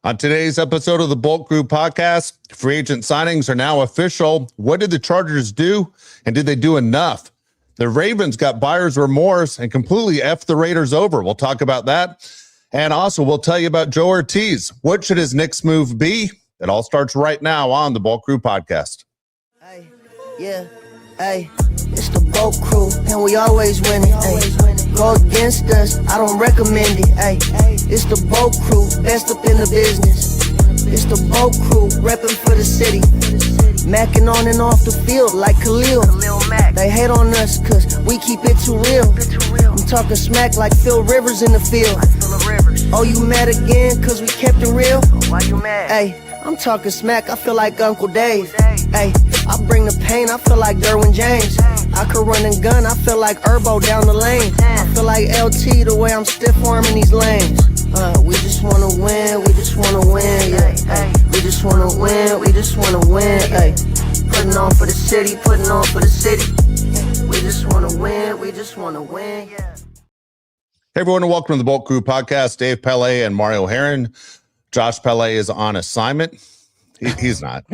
On today's episode of the Bolt Group podcast, free agent signings are now official. What did the Chargers do, and did they do enough? The Ravens got buyer's remorse and completely effed the Raiders over. We'll talk about that. And also, we'll tell you about Joe Ortiz. What should his next move be? It all starts right now on the Bolt Group podcast. Hey, yeah, hey, it's the Bolt Crew, and we always winning. Hey, go against us, I don't recommend it. Hey, it's the Bolt Crew, best up in the business. It's the Bolt Crew, repping for the city. Macking on and off the field like Khalil. They hate on us cause we keep it too real. I'm talking smack like Phil Rivers in the field. Oh, you mad again cause we kept it real? Why you mad? Hey, I'm talking smack, I feel like Uncle Dave. Hey, I bring the pain, I feel like Derwin James. I could run and gun, I feel like Herbo down the lane. I feel like LT the way I'm stiff arming these lanes. We just wanna win, we just wanna win, yeah. Ay, we just wanna win, we just wanna win, ay. Putting on for the city, putting on for the city. We just wanna win, we just wanna win, yeah. Hey everyone, and welcome to the Bolt Crew podcast. Dave Pele and Mario Heron. Josh Pele is on assignment. He's not.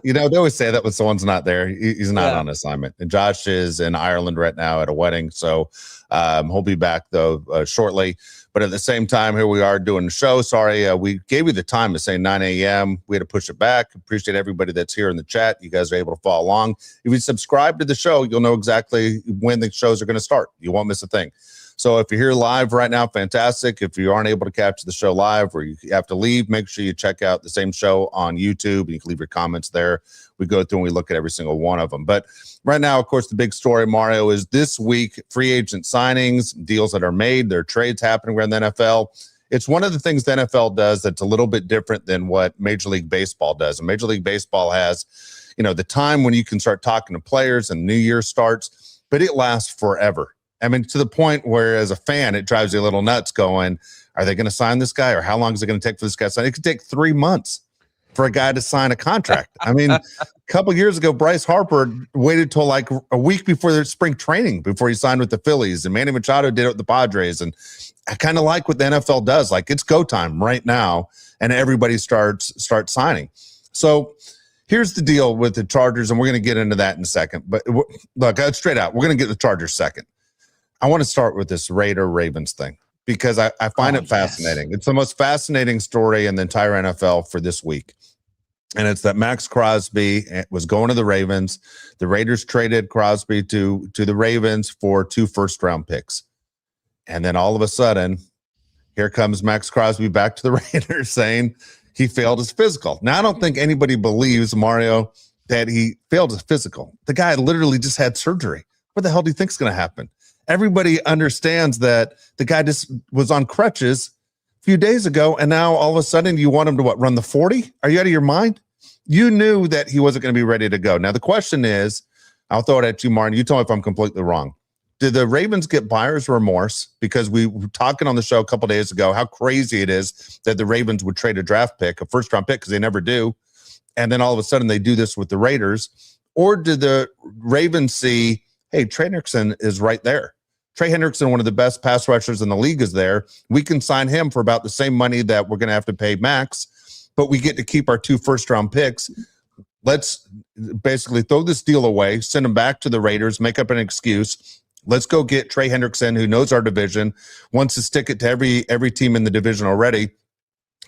You know, they always say that when someone's not there. He's not on assignment. And Josh is in Ireland right now at a wedding. So he'll be back, though, shortly. But at the same time, here we are doing the show. Sorry, we gave you the time to say 9 a.m. We had to push it back. Appreciate everybody that's here in the chat. You guys are able to follow along. If you subscribe to the show, you'll know exactly when the shows are going to start. You won't miss a thing. So if you're here live right now, fantastic. If you aren't able to catch the show live or you have to leave, make sure you check out the same show on YouTube and you can leave your comments there. We go through and we look at every single one of them. But right now, of course, the big story, Mario, is this week, free agent signings, deals that are made, there are trades happening around the NFL. It's one of the things the NFL does that's a little bit different than what Major League Baseball does. And Major League Baseball has, you know, the time when you can start talking to players and New Year starts, but it lasts forever. I mean, to the point where as a fan, it drives you a little nuts going, are they going to sign this guy or how long is it going to take for this guy to sign? It could take 3 months for a guy to sign a contract. I mean, a couple of years ago, Bryce Harper waited till like a week before their spring training before he signed with the Phillies, and Manny Machado did it with the Padres. And I kind of like what the NFL does. Like, it's go time right now, and everybody starts signing. So here's the deal with the Chargers, and we're going to get into that in a second. But look, straight out, we're going to get the Chargers second. I want to start with this Ravens thing because I find it fascinating. Yes. It's the most fascinating story in the entire NFL for this week. And it's that Max Crosby was going to the Ravens. The Raiders traded Crosby to the Ravens for 2 first-round picks. And then all of a sudden, here comes Max Crosby back to the Raiders saying he failed his physical. Now, I don't think anybody believes, Mario, that he failed his physical. The guy literally just had surgery. What the hell do you think is going to happen? Everybody understands that the guy just was on crutches a few days ago, and now all of a sudden you want him to run the 40? Are you out of your mind? You knew that he wasn't going to be ready to go. Now, the question is, I'll throw it at you, Martin. You tell me if I'm completely wrong. Did the Ravens get buyer's remorse? Because we were talking on the show a couple days ago how crazy it is that the Ravens would trade a draft pick, a first-round pick, because they never do. And then all of a sudden they do this with the Raiders. Or did the Ravens see, hey, Trey Hendrickson is right there. Trey Hendrickson, one of the best pass rushers in the league, is there. We can sign him for about the same money that we're going to have to pay Max, but we get to keep our 2 first-round picks. Let's basically throw this deal away, send him back to the Raiders, make up an excuse. Let's go get Trey Hendrickson, who knows our division, wants to stick it to every team in the division already.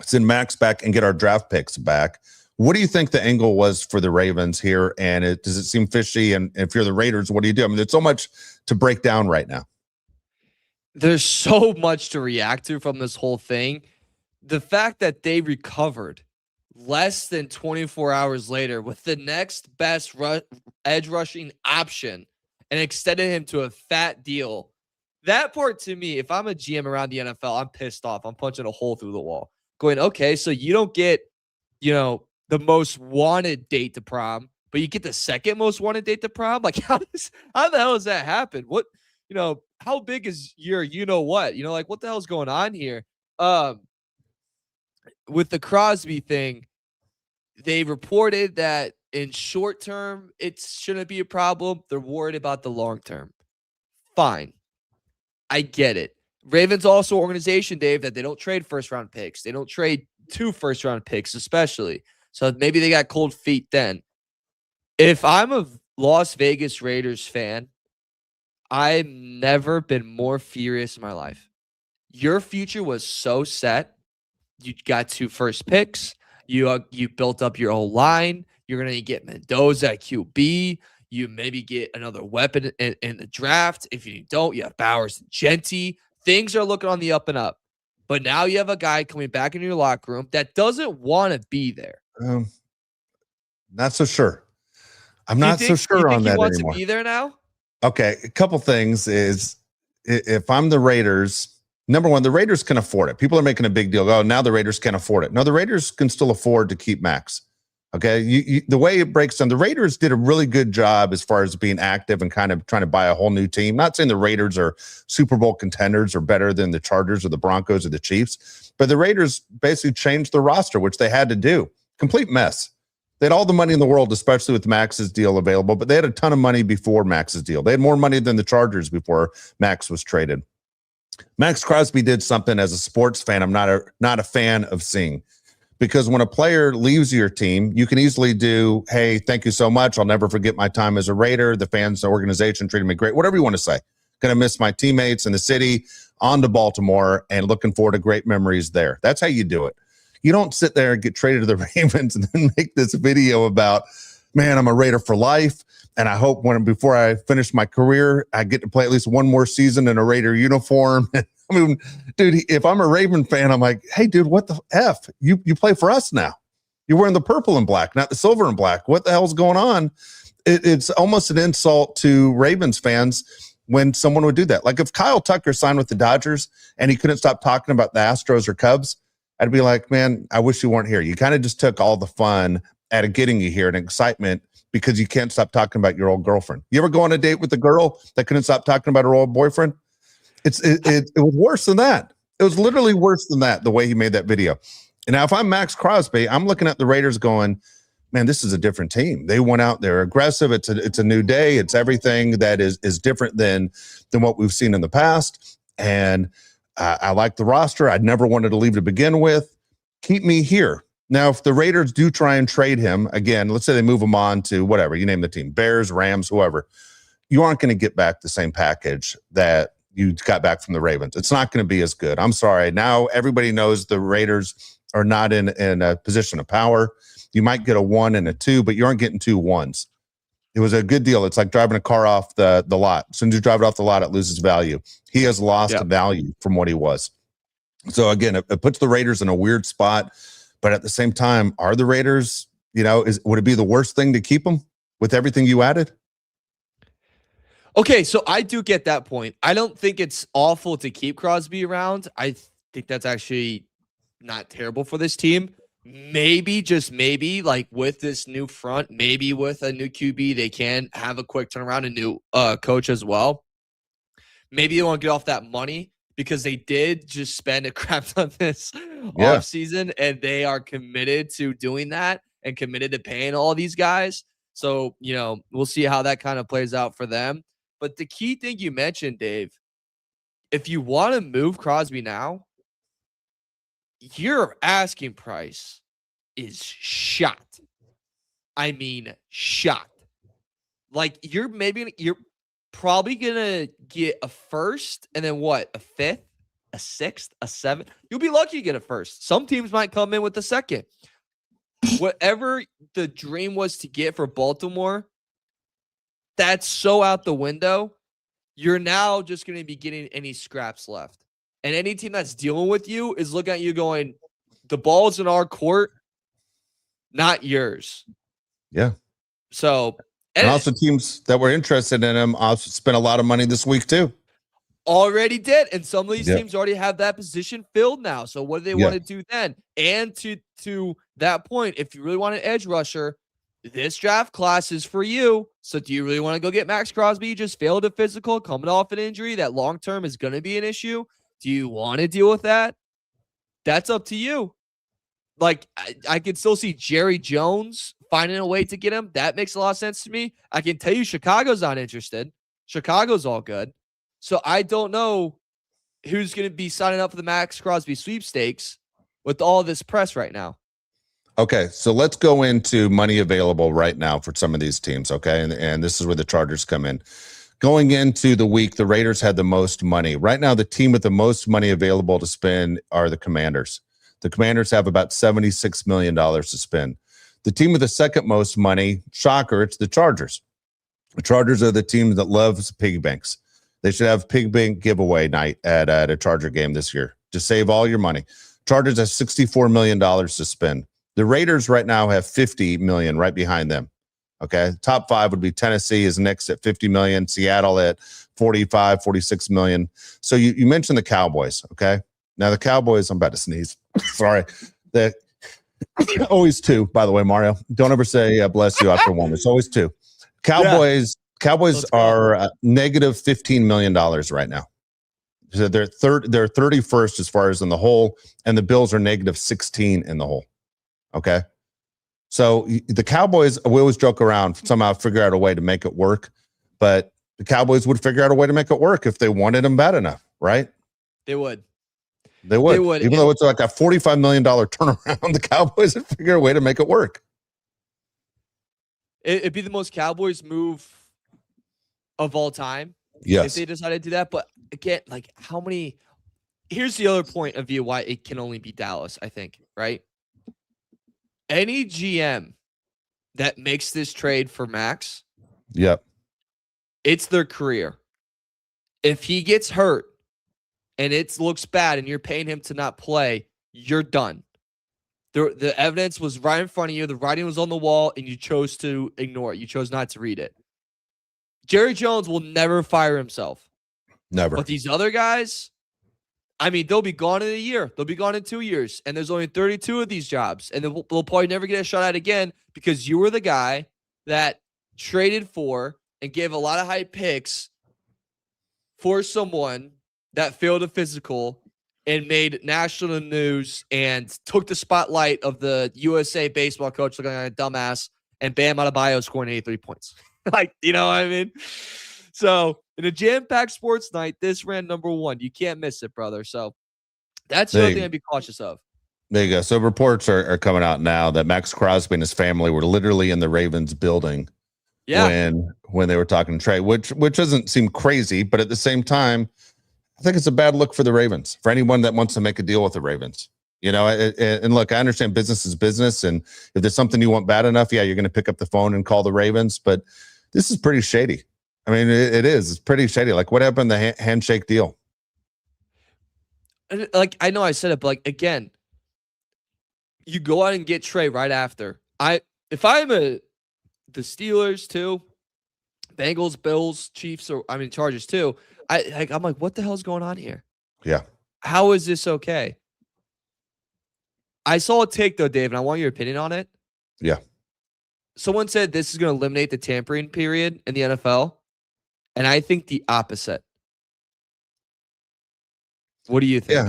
Send Max back and get our draft picks back. What do you think the angle was for the Ravens here? And does it seem fishy? And if you're the Raiders, what do you do? I mean, there's so much to break down right now. There's so much to react to from this whole thing. The fact that they recovered less than 24 hours later with the next best edge rushing option and extended him to a fat deal. That part, to me, if I'm a GM around the NFL, I'm pissed off. I'm punching a hole through the wall. Going, okay, so you don't get, the most wanted date to prom, but you get the second most wanted date to prom? Like, how the hell does that happen? What, how big is your what? Like, what the hell's going on here? With the Crosby thing, they reported that in short term, it shouldn't be a problem. They're worried about the long term. Fine. I get it. Ravens also an organization, Dave, that they don't trade first round picks. They don't trade 2 first-round picks, especially. So maybe they got cold feet then. If I'm a Las Vegas Raiders fan, I've never been more furious in my life. Your future was so set. You got 2 first picks. You built up your whole line. You're going to get Mendoza at QB. You maybe get another weapon in the draft. If you don't, you have Bowers and Genty. Things are looking on the up and up. But now you have a guy coming back into your locker room that doesn't want to be there. Not so sure. I'm not so You sure think on he that wants anymore. to be there now? Okay, a couple things is if I'm the Raiders, number one, the Raiders can afford it. People are making a big deal. Oh, now the Raiders can't afford it. No, the Raiders can still afford to keep Max. Okay, the way it breaks down, the Raiders did a really good job as far as being active and kind of trying to buy a whole new team. Not saying the Raiders are Super Bowl contenders or better than the Chargers or the Broncos or the Chiefs, but the Raiders basically changed the roster, which they had to do. Complete mess. They had all the money in the world, especially with Max's deal available, but they had a ton of money before Max's deal. They had more money than the Chargers before Max was traded. Max Crosby did something as a sports fan I'm not a fan of seeing, because when a player leaves your team, you can easily do, hey, thank you so much. I'll never forget my time as a Raider. The fans, the organization treated me great. Whatever you want to say. Going to miss my teammates in the city, on to Baltimore, and looking forward to great memories there. That's how you do it. You don't sit there and get traded to the Ravens and then make this video about, man, I'm a Raider for life. And I hope before I finish my career, I get to play at least one more season in a Raider uniform. I mean, dude, if I'm a Raven fan, I'm like, hey, dude, what the F? You play for us now. You're wearing the purple and black, not the silver and black. What the hell's going on? It's almost an insult to Ravens fans when someone would do that. Like if Kyle Tucker signed with the Dodgers and he couldn't stop talking about the Astros or Cubs, I'd be like, man, I wish you weren't here. You kind of just took all the fun out of getting you here and excitement because you can't stop talking about your old girlfriend. You ever go on a date with a girl that couldn't stop talking about her old boyfriend? It was worse than that. It was literally worse than that, the way he made that video. And now if I'm Max Crosby, I'm looking at the Raiders going, man, this is a different team. They went out, they're aggressive. It's a new day. It's everything that is different than what we've seen in the past. And I like the roster. I'd never wanted to leave to begin with. Keep me here. Now, if the Raiders do try and trade him, again, let's say they move him on to whatever, you name the team, Bears, Rams, whoever, you aren't going to get back the same package that you got back from the Ravens. It's not going to be as good. I'm sorry. Now everybody knows the Raiders are not in a position of power. You might get a 1 and a 2, but you aren't getting 2 1s. It was a good deal. It's like driving a car off the lot. As soon as you drive it off the lot, it loses value. He has lost value from what he was. So again, it puts the Raiders in a weird spot. But at the same time, are the Raiders, would it be the worst thing to keep them with everything you added? Okay, so I do get that point. I don't think it's awful to keep Crosby around. I think that's actually not terrible for this team. Maybe, just maybe, like with this new front, maybe with a new QB, they can have a quick turnaround, a new coach as well. Maybe they want to get off that money because they did just spend a crap on this offseason, and they are committed to doing that and committed to paying all these guys. So, we'll see how that kind of plays out for them. But the key thing you mentioned, Dave, if you want to move Crosby now, your asking price is shot. I mean, shot. Like you're probably gonna get a first and then what? A fifth, a sixth, a seventh. You'll be lucky to get a first. Some teams might come in with a second. Whatever the dream was to get for Baltimore, that's so out the window. You're now just going to be getting any scraps left. And any team that's dealing with you is looking at you going, the ball's in our court, not yours. Yeah. So, and also teams that were interested in him also spent a lot of money this week too. Already did. And some of these teams already have that position filled now. So what do they want to do then? And to that point, if you really want an edge rusher, this draft class is for you. So do you really want to go get Max Crosby? You just failed a physical, coming off an injury that long-term is going to be an issue. Do you want to deal with that? That's up to you. Like, I can still see Jerry Jones finding a way to get him. That makes a lot of sense to me. I can tell you Chicago's not interested. Chicago's all good. So I don't know who's going to be signing up for the Max Crosby sweepstakes with all this press right now. Okay, so let's go into money available right now for some of these teams, okay? And this is where the Chargers come in. Going into the week, the Raiders had the most money. Right now, the team with the most money available to spend are the Commanders. The Commanders have about $76 million to spend. The team with the second most money, shocker, it's the Chargers. The Chargers are the team that loves piggy banks. They should have pig bank giveaway night at a Charger game this year to save all your money. Chargers have $64 million to spend. The Raiders right now have $50 million right behind them. Okay. Top five would be Tennessee is next at $50 million, Seattle at 45, 46 million. So you mentioned the Cowboys. Okay. Now the Cowboys, I'm about to sneeze. Sorry. Always two, by the way, Mario. Don't ever say bless you after one. It's always two. Cowboys are negative $15 million right now. So they're 31st as far as in the hole, and the Bills are negative 16 in the hole. Okay. So the Cowboys, we always joke around, somehow figure out a way to make it work, but the Cowboys would figure out a way to make it work if they wanted them bad enough, right? They would. Even though it's like a $45 million turnaround, the Cowboys would figure a way to make it work. It'd be the most Cowboys move of all time. Yes. If they decided to do that. But again, like how many, here's the other point of view why it can only be Dallas, I think, right? Any GM that makes this trade for Max, yep, it's their career. If he gets hurt and it looks bad and you're paying him to not play, you're done. The evidence was right in front of you. The writing was on the wall, and you chose to ignore it. You chose not to read it. Jerry Jones will never fire himself. Never. But these other guys, I mean, they'll be gone in a year. They'll be gone in 2 years. And there's only 32 of these jobs. And they'll probably never get a shot at again because you were the guy that traded for and gave a lot of high picks for someone that failed a physical and made national news and took the spotlight of the USA baseball coach looking like a dumbass, and Bam Adebayo scoring 83 points. Like, you know what I mean? So in a jam-packed sports night, this ran number one. You can't miss it, brother. So that's the other thing I'd be cautious of. There you go. So reports are coming out now that Max Crosby and his family were literally in the Ravens building when they were talking trade, which doesn't seem crazy, but at the same time, I think it's a bad look for the Ravens, for anyone that wants to make a deal with the Ravens. You know, and look, I understand business is business, and if there's something you want bad enough, yeah, you're going to pick up the phone and call the Ravens, but this is pretty shady. I mean, it is. It's pretty shady. Like, what happened to the handshake deal? Like, I know I said it, but like, again, you go out and get Trey right after. If I'm the Steelers too, Bengals, Bills, Chiefs, or Chargers too, I'm like, what the hell's going on here? Yeah. How is this okay? I saw a take though, Dave, and I want your opinion on it. Yeah. Someone said this is going to eliminate the tampering period in the NFL, and I think the opposite. What do you think?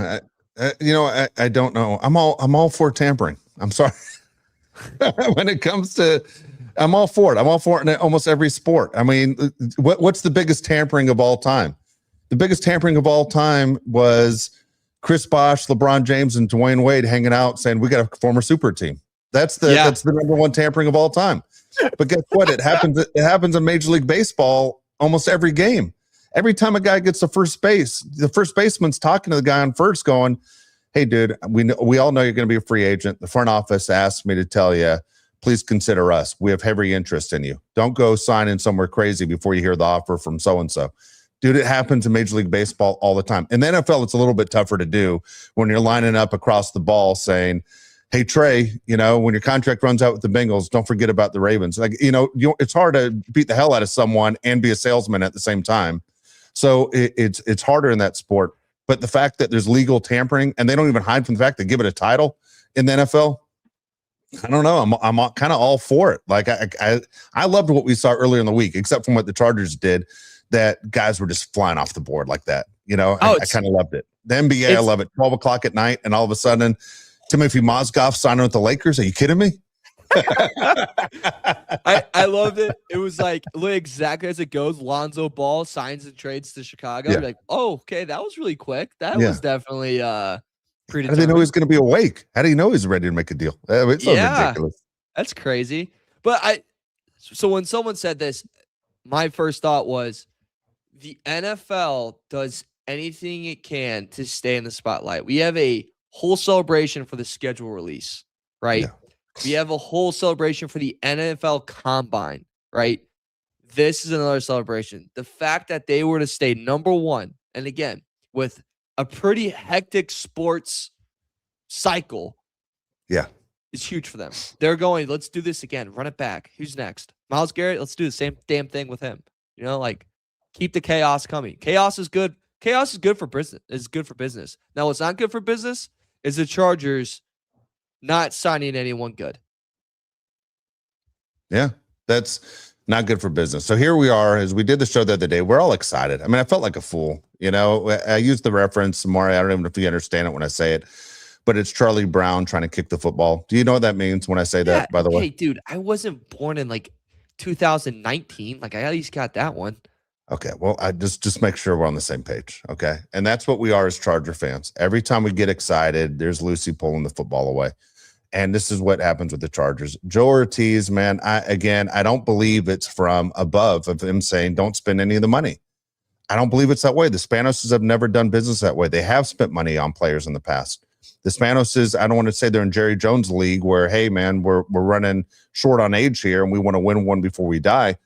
Yeah, I don't know. I'm all for tampering. I'm sorry. When it comes to, I'm all for it. I'm all for it in almost every sport. I mean, what's the biggest tampering of all time? The biggest tampering of all time was Chris Bosh, LeBron James, and Dwayne Wade hanging out saying, we got a former super team. That's the number one tampering of all time. But guess what? It happens in Major League Baseball almost every game. Every time a guy gets to first base, the first baseman's talking to the guy on first going, hey, dude, we all know you're going to be a free agent. The front office asked me to tell you, please consider us. We have heavy interest in you. Don't go sign in somewhere crazy before you hear the offer from so-and-so. Dude, it happens in Major League Baseball all the time. In the NFL, it's a little bit tougher to do when you're lining up across the ball saying, hey, Trey, when your contract runs out with the Bengals, don't forget about the Ravens. Like, it's hard to beat the hell out of someone and be a salesman at the same time. So it's harder in that sport. But the fact that there's legal tampering and they don't even hide from the fact they give it a title in the NFL, I don't know. I'm kind of all for it. Like I loved what we saw earlier in the week, except from what the Chargers did, that guys were just flying off the board like that. I kind of loved it. The NBA, I love it. 12 o'clock at night, and all of a sudden, Timothy Mozgov signing with the Lakers. Are you kidding me? I loved it. It was like exactly as it goes. Lonzo Ball signs and trades to Chicago. Yeah. You're like, oh, okay, that was really quick. That was definitely How do they know he's going to be awake? How do you know he's ready to make a deal? It's so ridiculous. That's crazy. But so when someone said this, my first thought was the NFL does anything it can to stay in the spotlight. We have a whole celebration for the schedule release, right? Yeah. We have a whole celebration for the NFL Combine, right? This is another celebration. The fact that they were to stay number one, and again, with a pretty hectic sports cycle, is huge for them. They're going, let's do this again. Run it back. Who's next? Myles Garrett, let's do the same damn thing with him. Like keep the chaos coming. Chaos is good. Chaos is good for business. Is good for business. Now, what's not good for business is the Chargers not signing anyone good. Yeah, that's not good for business. So here we are, as we did the show the other day. We're all excited. I mean, I felt like a fool. I used the reference, Maury. I don't even know if you understand it when I say it, but it's Charlie Brown trying to kick the football. Do you know what that means when I say that, by the way? Hey, dude, I wasn't born in 2019. I at least got that one. Okay, well, I just make sure we're on the same page, okay? And that's what we are as Charger fans. Every time we get excited, there's Lucy pulling the football away. And this is what happens with the Chargers. Joe Ortiz, man, I don't believe it's from above of him saying don't spend any of the money. I don't believe it's that way. The Spanoses have never done business that way. They have spent money on players in the past. The Spanoses, I don't want to say they're in Jerry Jones' league where, hey, man, we're running short on age here and we want to win one before we die.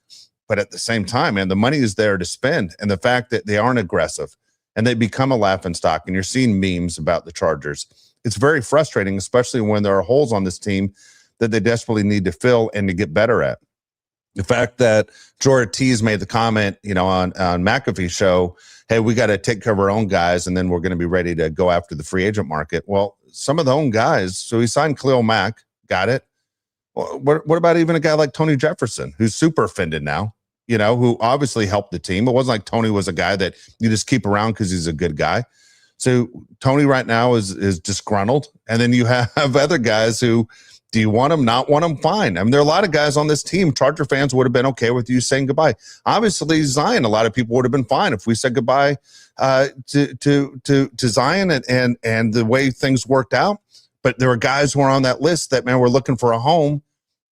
But at the same time, man, the money is there to spend. And the fact that they aren't aggressive and they become a laughingstock, and you're seeing memes about the Chargers, it's very frustrating, especially when there are holes on this team that they desperately need to fill and to get better at. The fact that Joe Ortiz made the comment, on McAfee's show, hey, we got to take care of our own guys, and then we're going to be ready to go after the free agent market. Well, some of the own guys, so he signed Khalil Mack, got it. Well, what about even a guy like Tony Jefferson, who's super offended now, who obviously helped the team? It wasn't like Tony was a guy that you just keep around because he's a good guy. So Tony right now is disgruntled. And then you have other guys who, do you want them, not want them? Fine. I mean, there are a lot of guys on this team. Charger fans would have been okay with you saying goodbye. Obviously, Zion, a lot of people would have been fine if we said goodbye to Zion and the way things worked out. But there are guys who are on that list that, man, were looking for a home,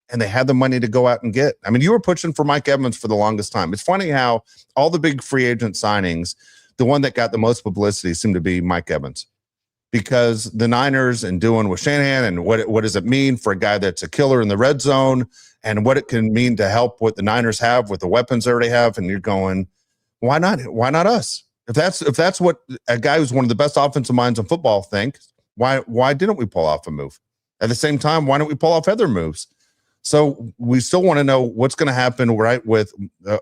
and they had the money to go out and get. I mean, you were pushing for Mike Evans for the longest time. It's funny how all the big free agent signings, the one that got the most publicity seemed to be Mike Evans, because the Niners and doing with Shanahan and what does it mean for a guy that's a killer in the red zone and what it can mean to help what the Niners have with the weapons they already have. And you're going, why not? Why not us? If that's what a guy who's one of the best offensive minds in football thinks, why didn't we pull off a move? At the same time, why don't we pull off other moves? So we still want to know what's going to happen, right, with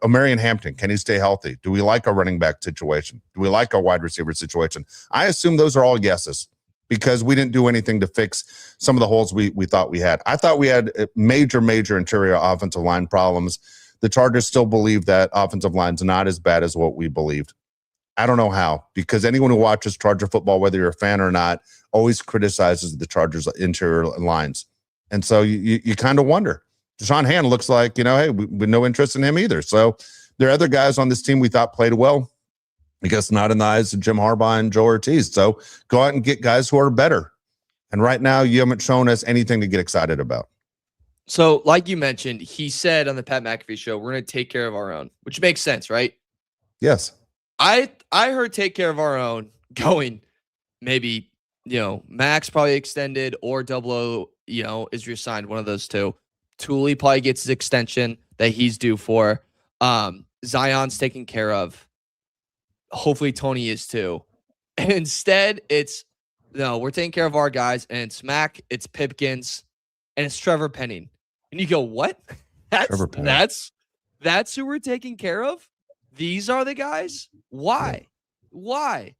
Marion Hampton. Can he stay healthy? Do we like our running back situation? Do we like our wide receiver situation? I assume those are all yeses because we didn't do anything to fix some of the holes we thought we had. I thought we had major interior offensive line problems. The Chargers still believe that offensive line's not as bad as what we believed. I don't know how, because anyone who watches Charger football, whether you're a fan or not, always criticizes the Chargers' interior lines. And so you kind of wonder. Deshaun Hand looks like, hey, we no interest in him either. So there are other guys on this team we thought played well. I guess not in the eyes of Jim Harbaugh and Joe Ortiz. So go out and get guys who are better. And right now, you haven't shown us anything to get excited about. So like you mentioned, he said on the Pat McAfee show, we're going to take care of our own, which makes sense, right? Yes. I heard take care of our own going maybe, Max probably extended or Double O, is resigned, one of those two. Thule probably gets his extension that he's due for. Zion's taken care of. Hopefully Tony is too. And instead, we're taking care of our guys, and it's Mac, it's Pipkins, and it's Trevor Penning. And you go, what? That's who we're taking care of? These are the guys? Why? Why?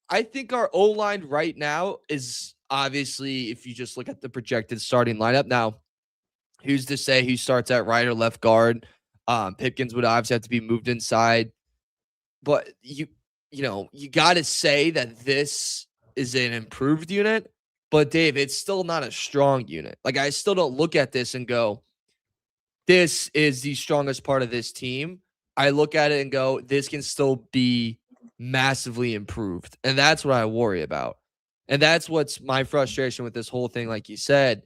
I think our O-line right now is obviously, if you just look at the projected starting lineup now, who's to say who starts at right or left guard? Pipkins would obviously have to be moved inside. But you got to say that this is an improved unit. But Dave, it's still not a strong unit. I still don't look at this and go, this is the strongest part of this team. I look at it and go, this can still be massively improved. And that's what I worry about. And that's what's my frustration with this whole thing. Like you said,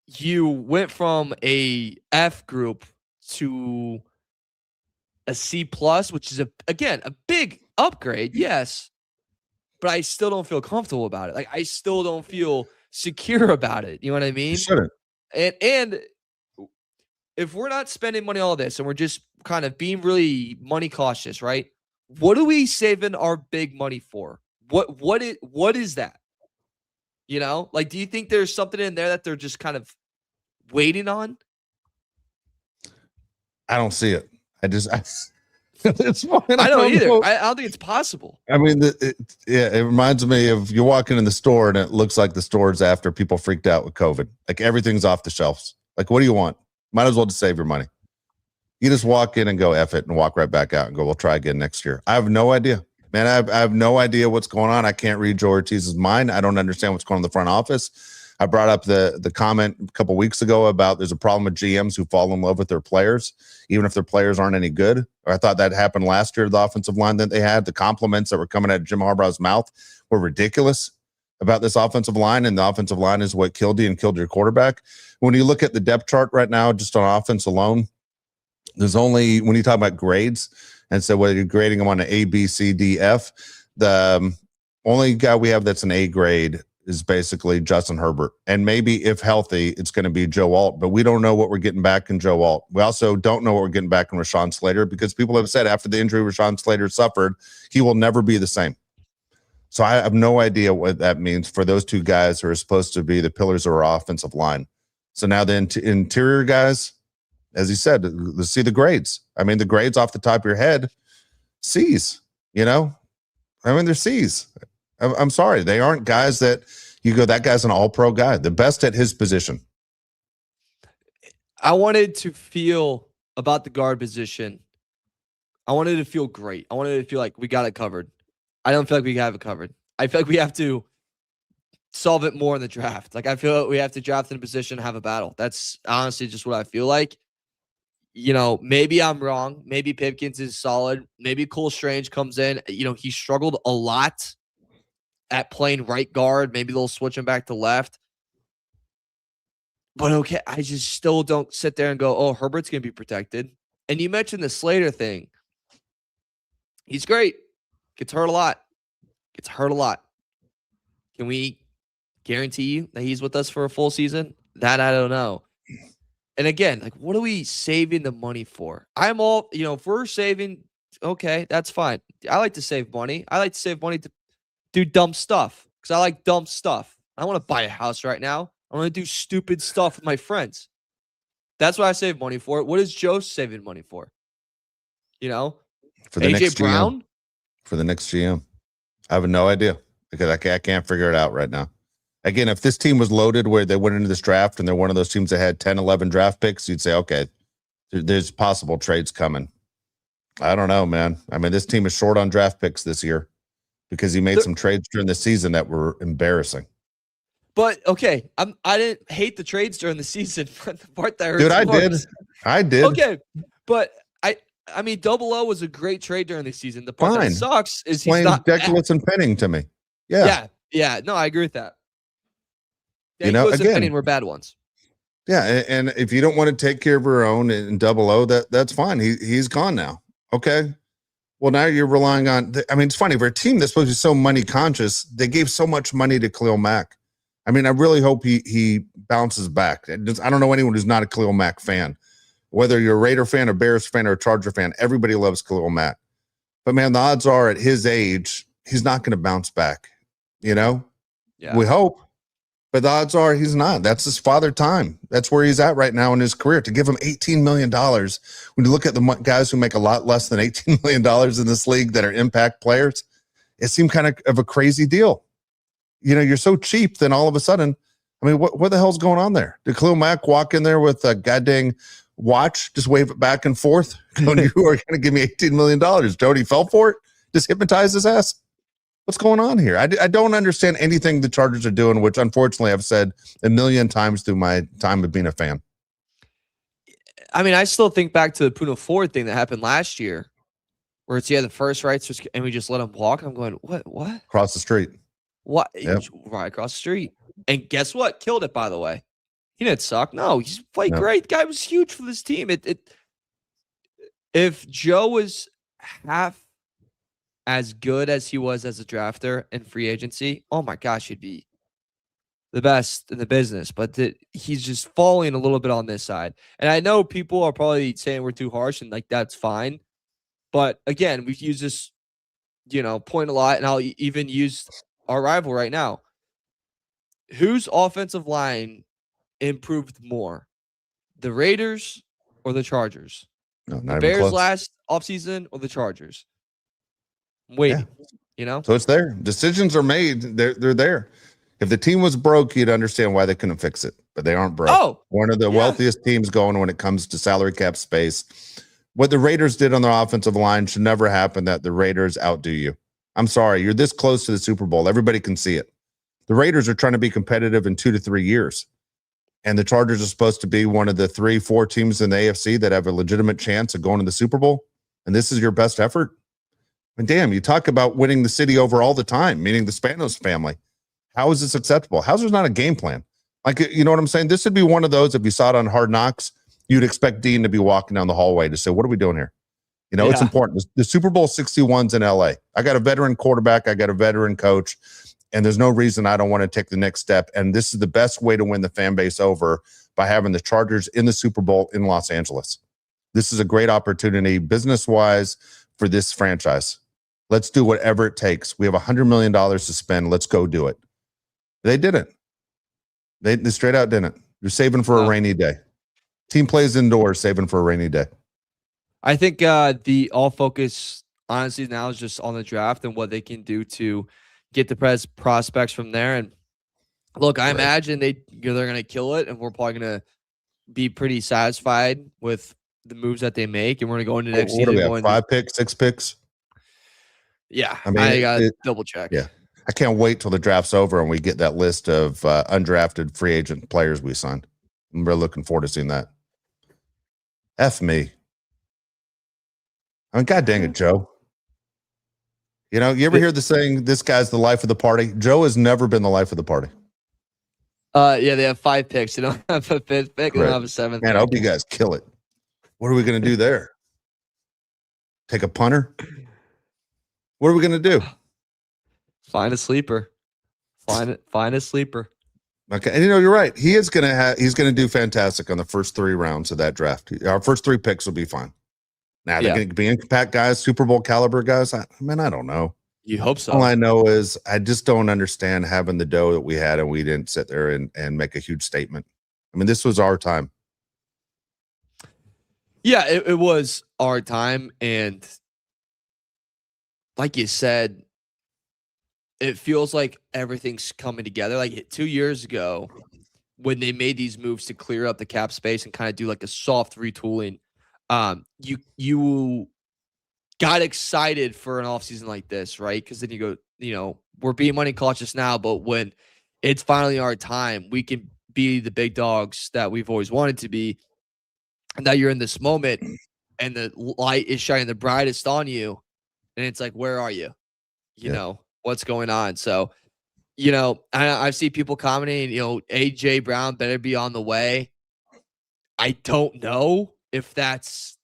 you went from a F group to a C plus, which is again a big upgrade, yes, but I still don't feel comfortable about it. Like I still don't feel secure about it. You know what I You mean? shouldn't. And if we're not spending money on all this and we're just kind of being really money cautious, right? What are we saving our big money for? What is that? You know, like, do you think there's something in there that they're just kind of waiting on? I don't see it. It's fine. I don't either. know. I don't think it's possible. I mean, it reminds me of you walking in the store and it looks like the store's after people freaked out with COVID. Like everything's off the shelves. Like, what do you want? Might as well just save your money. You just walk in and go F it and walk right back out and go, we'll try again next year. I have no idea, man. I have no idea what's going on. I can't read Joe Ortiz's mind. I don't understand what's going on in the front office. I brought up the comment a couple weeks ago about there's a problem with GMs who fall in love with their players, even if their players aren't any good. Or I thought that happened last year, the offensive line that they had. The compliments that were coming out of Jim Harbaugh's mouth were ridiculous about this offensive line, and the offensive line is what killed you and killed your quarterback. When you look at the depth chart right now, just on offense alone, there's only, when you talk about grades, and so whether you're grading them on an A, B, C, D, F, the only guy we have that's an A grade is basically Justin Herbert. And maybe if healthy, it's going to be Joe Alt, but we don't know what we're getting back in Joe Alt. We also don't know what we're getting back in Rashawn Slater, because people have said after the injury Rashawn Slater suffered, he will never be the same. So I have no idea what that means for those two guys who are supposed to be the pillars of our offensive line. So now the interior guys, as you said, let's see the grades. I mean, the grades off the top of your head, C's, you know? I mean, they're C's. I'm sorry. They aren't guys that you go, that guy's an all-pro guy, the best at his position. I wanted to feel about the guard position. I wanted to feel great. I wanted to feel like we got it covered. I don't feel like we have it covered. I feel like we have to solve it more in the draft. Like I feel like we have to draft in a position, have a battle. That's honestly just what I feel like. You know, maybe I'm wrong. Maybe Pipkins is solid. Maybe Cole Strange comes in. You know, he struggled a lot at playing right guard. Maybe they'll switch him back to left. But okay, I just still don't sit there and go, oh, Herbert's going to be protected. And you mentioned the Slater thing. He's great. Gets hurt a lot. Can we guarantee you that he's with us for a full season? That I don't know. And again, like, what are we saving the money for? I'm all, you know, if we're saving, okay, that's fine. I like to save money. I like to save money to do dumb stuff because I like dumb stuff. I want to buy a house right now. I want to do stupid stuff with my friends. That's what I save money for. What is Joe saving money for? You know, For the AJ next Brown? GM. For the next GM. I have no idea because I can't figure it out right now. Again, if this team was loaded where they went into this draft and they're one of those teams that had 10, 11 draft picks, you'd say, okay, there's possible trades coming. I don't know, man. I mean, this team is short on draft picks this year because he made some trades during the season that were embarrassing. But okay, I didn't hate the trades during the season. But the part that hurts, dude, I did. Okay, but I mean, Double O was a great trade during the season. The part that sucks is he's not Deckless and Penning to me. Yeah. No, I agree with that. You know, again, and Penning were bad ones. Yeah, and if you don't want to take care of your own in Double O, that's fine. He's gone now. Okay. Well, now you're relying on. I mean, it's funny for a team that's supposed to be so money conscious. They gave so much money to Khalil Mack. I mean, I really hope he bounces back. I don't know anyone who's not a Khalil Mack fan. Whether you're a Raider fan, a Bears fan, or a Charger fan, everybody loves Khalil Mack. But man, the odds are at his age, he's not going to bounce back. You know, we hope, but the odds are he's not. That's his father time. That's where he's at right now in his career. To give him $18 million, when you look at the guys who make a lot less than $18 million in this league that are impact players, it seemed kind of a crazy deal. You know, you're so cheap, then all of a sudden, I mean, what the hell's going on there? Did Khalil Mack walk in there with a goddamn watch, just wave it back and forth? Going, you are going to give me $18 million. Jody fell for it? Just hypnotize his ass? What's going on here? I don't understand anything the Chargers are doing, which unfortunately I've said a million times through my time of being a fan. I mean, I still think back to the Puna Ford thing that happened last year, where it's the first rights and we just let him walk. I'm going, what? Across the street. What? Yep. Right across the street. And guess what? Killed it, by the way. He didn't suck. No, he's played No. great. Guy was huge for this team. If Joe was half as good as he was as a drafter in free agency, oh my gosh, he'd be the best in the business. But he's just falling a little bit on this side. And I know people are probably saying we're too harsh, and like that's fine. But again, we've used this, point a lot, and I'll even use our rival right now. Whose offensive line improved more, the Raiders or the Chargers? No, not The even Bears close. last offseason or the Chargers? I'm waiting, So it's there. Decisions are made. They're there. If the team was broke, you'd understand why they couldn't fix it, but they aren't broke. Oh, one of the wealthiest teams going when it comes to salary cap space. What the Raiders did on their offensive line should never happen, that the Raiders outdo you. I'm sorry. You're this close to the Super Bowl. Everybody can see it. The Raiders are trying to be competitive in 2 to 3 years. And the Chargers are supposed to be one of the 3-4 teams in the AFC that have a legitimate chance of going to the Super Bowl. And this is your best effort. And damn, you talk about winning the city over all the time, meaning the Spanos family. How is this acceptable? How's there's not a game plan? Like, you know what I'm saying? This would be one of those, if you saw it on Hard Knocks, you'd expect Dean to be walking down the hallway to say, what are we doing here? It's important. The Super Bowl 61's in LA. I got a veteran quarterback. I got a veteran coach. And there's no reason I don't want to take the next step. And this is the best way to win the fan base over, by having the Chargers in the Super Bowl in Los Angeles. This is a great opportunity business-wise for this franchise. Let's do whatever it takes. We have $100 million to spend. Let's go do it. They didn't. They straight out didn't. They're saving for a rainy day. Team plays indoors, saving for a rainy day. I think the all focus, honestly, now is just on the draft and what they can do to get the prospects from there. And look, I imagine they're going to kill it, and we're probably going to be pretty satisfied with the moves that they make. And we're going to go into next season. What do we have, 5 picks, 6 picks? Yeah, I mean, I got to double check. Yeah, I can't wait till the draft's over and we get that list of undrafted free agent players we signed. I'm really looking forward to seeing that. F me. I mean, God dang it, Joe. You ever hear the saying, this guy's the life of the party? Joe has never been the life of the party. Yeah, they have 5 picks. They don't have a 5th pick. They don't have a 7th. Man, I hope you guys kill it. What are we going to do there? Take a punter? What are we going to do? Find a sleeper. Find a sleeper. Okay, and you're right. He's going to do fantastic on the first 3 rounds of that draft. Our first 3 picks will be fine. Now they're going to be impact guys, Super Bowl caliber guys. I don't know. You hope so. All I know is I just don't understand having the dough that we had and we didn't sit there and make a huge statement. I mean, this was our time. Yeah, it was our time. And like you said, it feels like everything's coming together. Like 2 years ago, when they made these moves to clear up the cap space and kind of do like a soft retooling, you got excited for an offseason like this, right? Because then you go, we're being money cautious now, but when it's finally our time, we can be the big dogs that we've always wanted to be. And now you're in this moment and the light is shining the brightest on you. And it's like, where are you? You know, what's going on? So, I see people commenting, AJ Brown better be on the way. I don't know if that's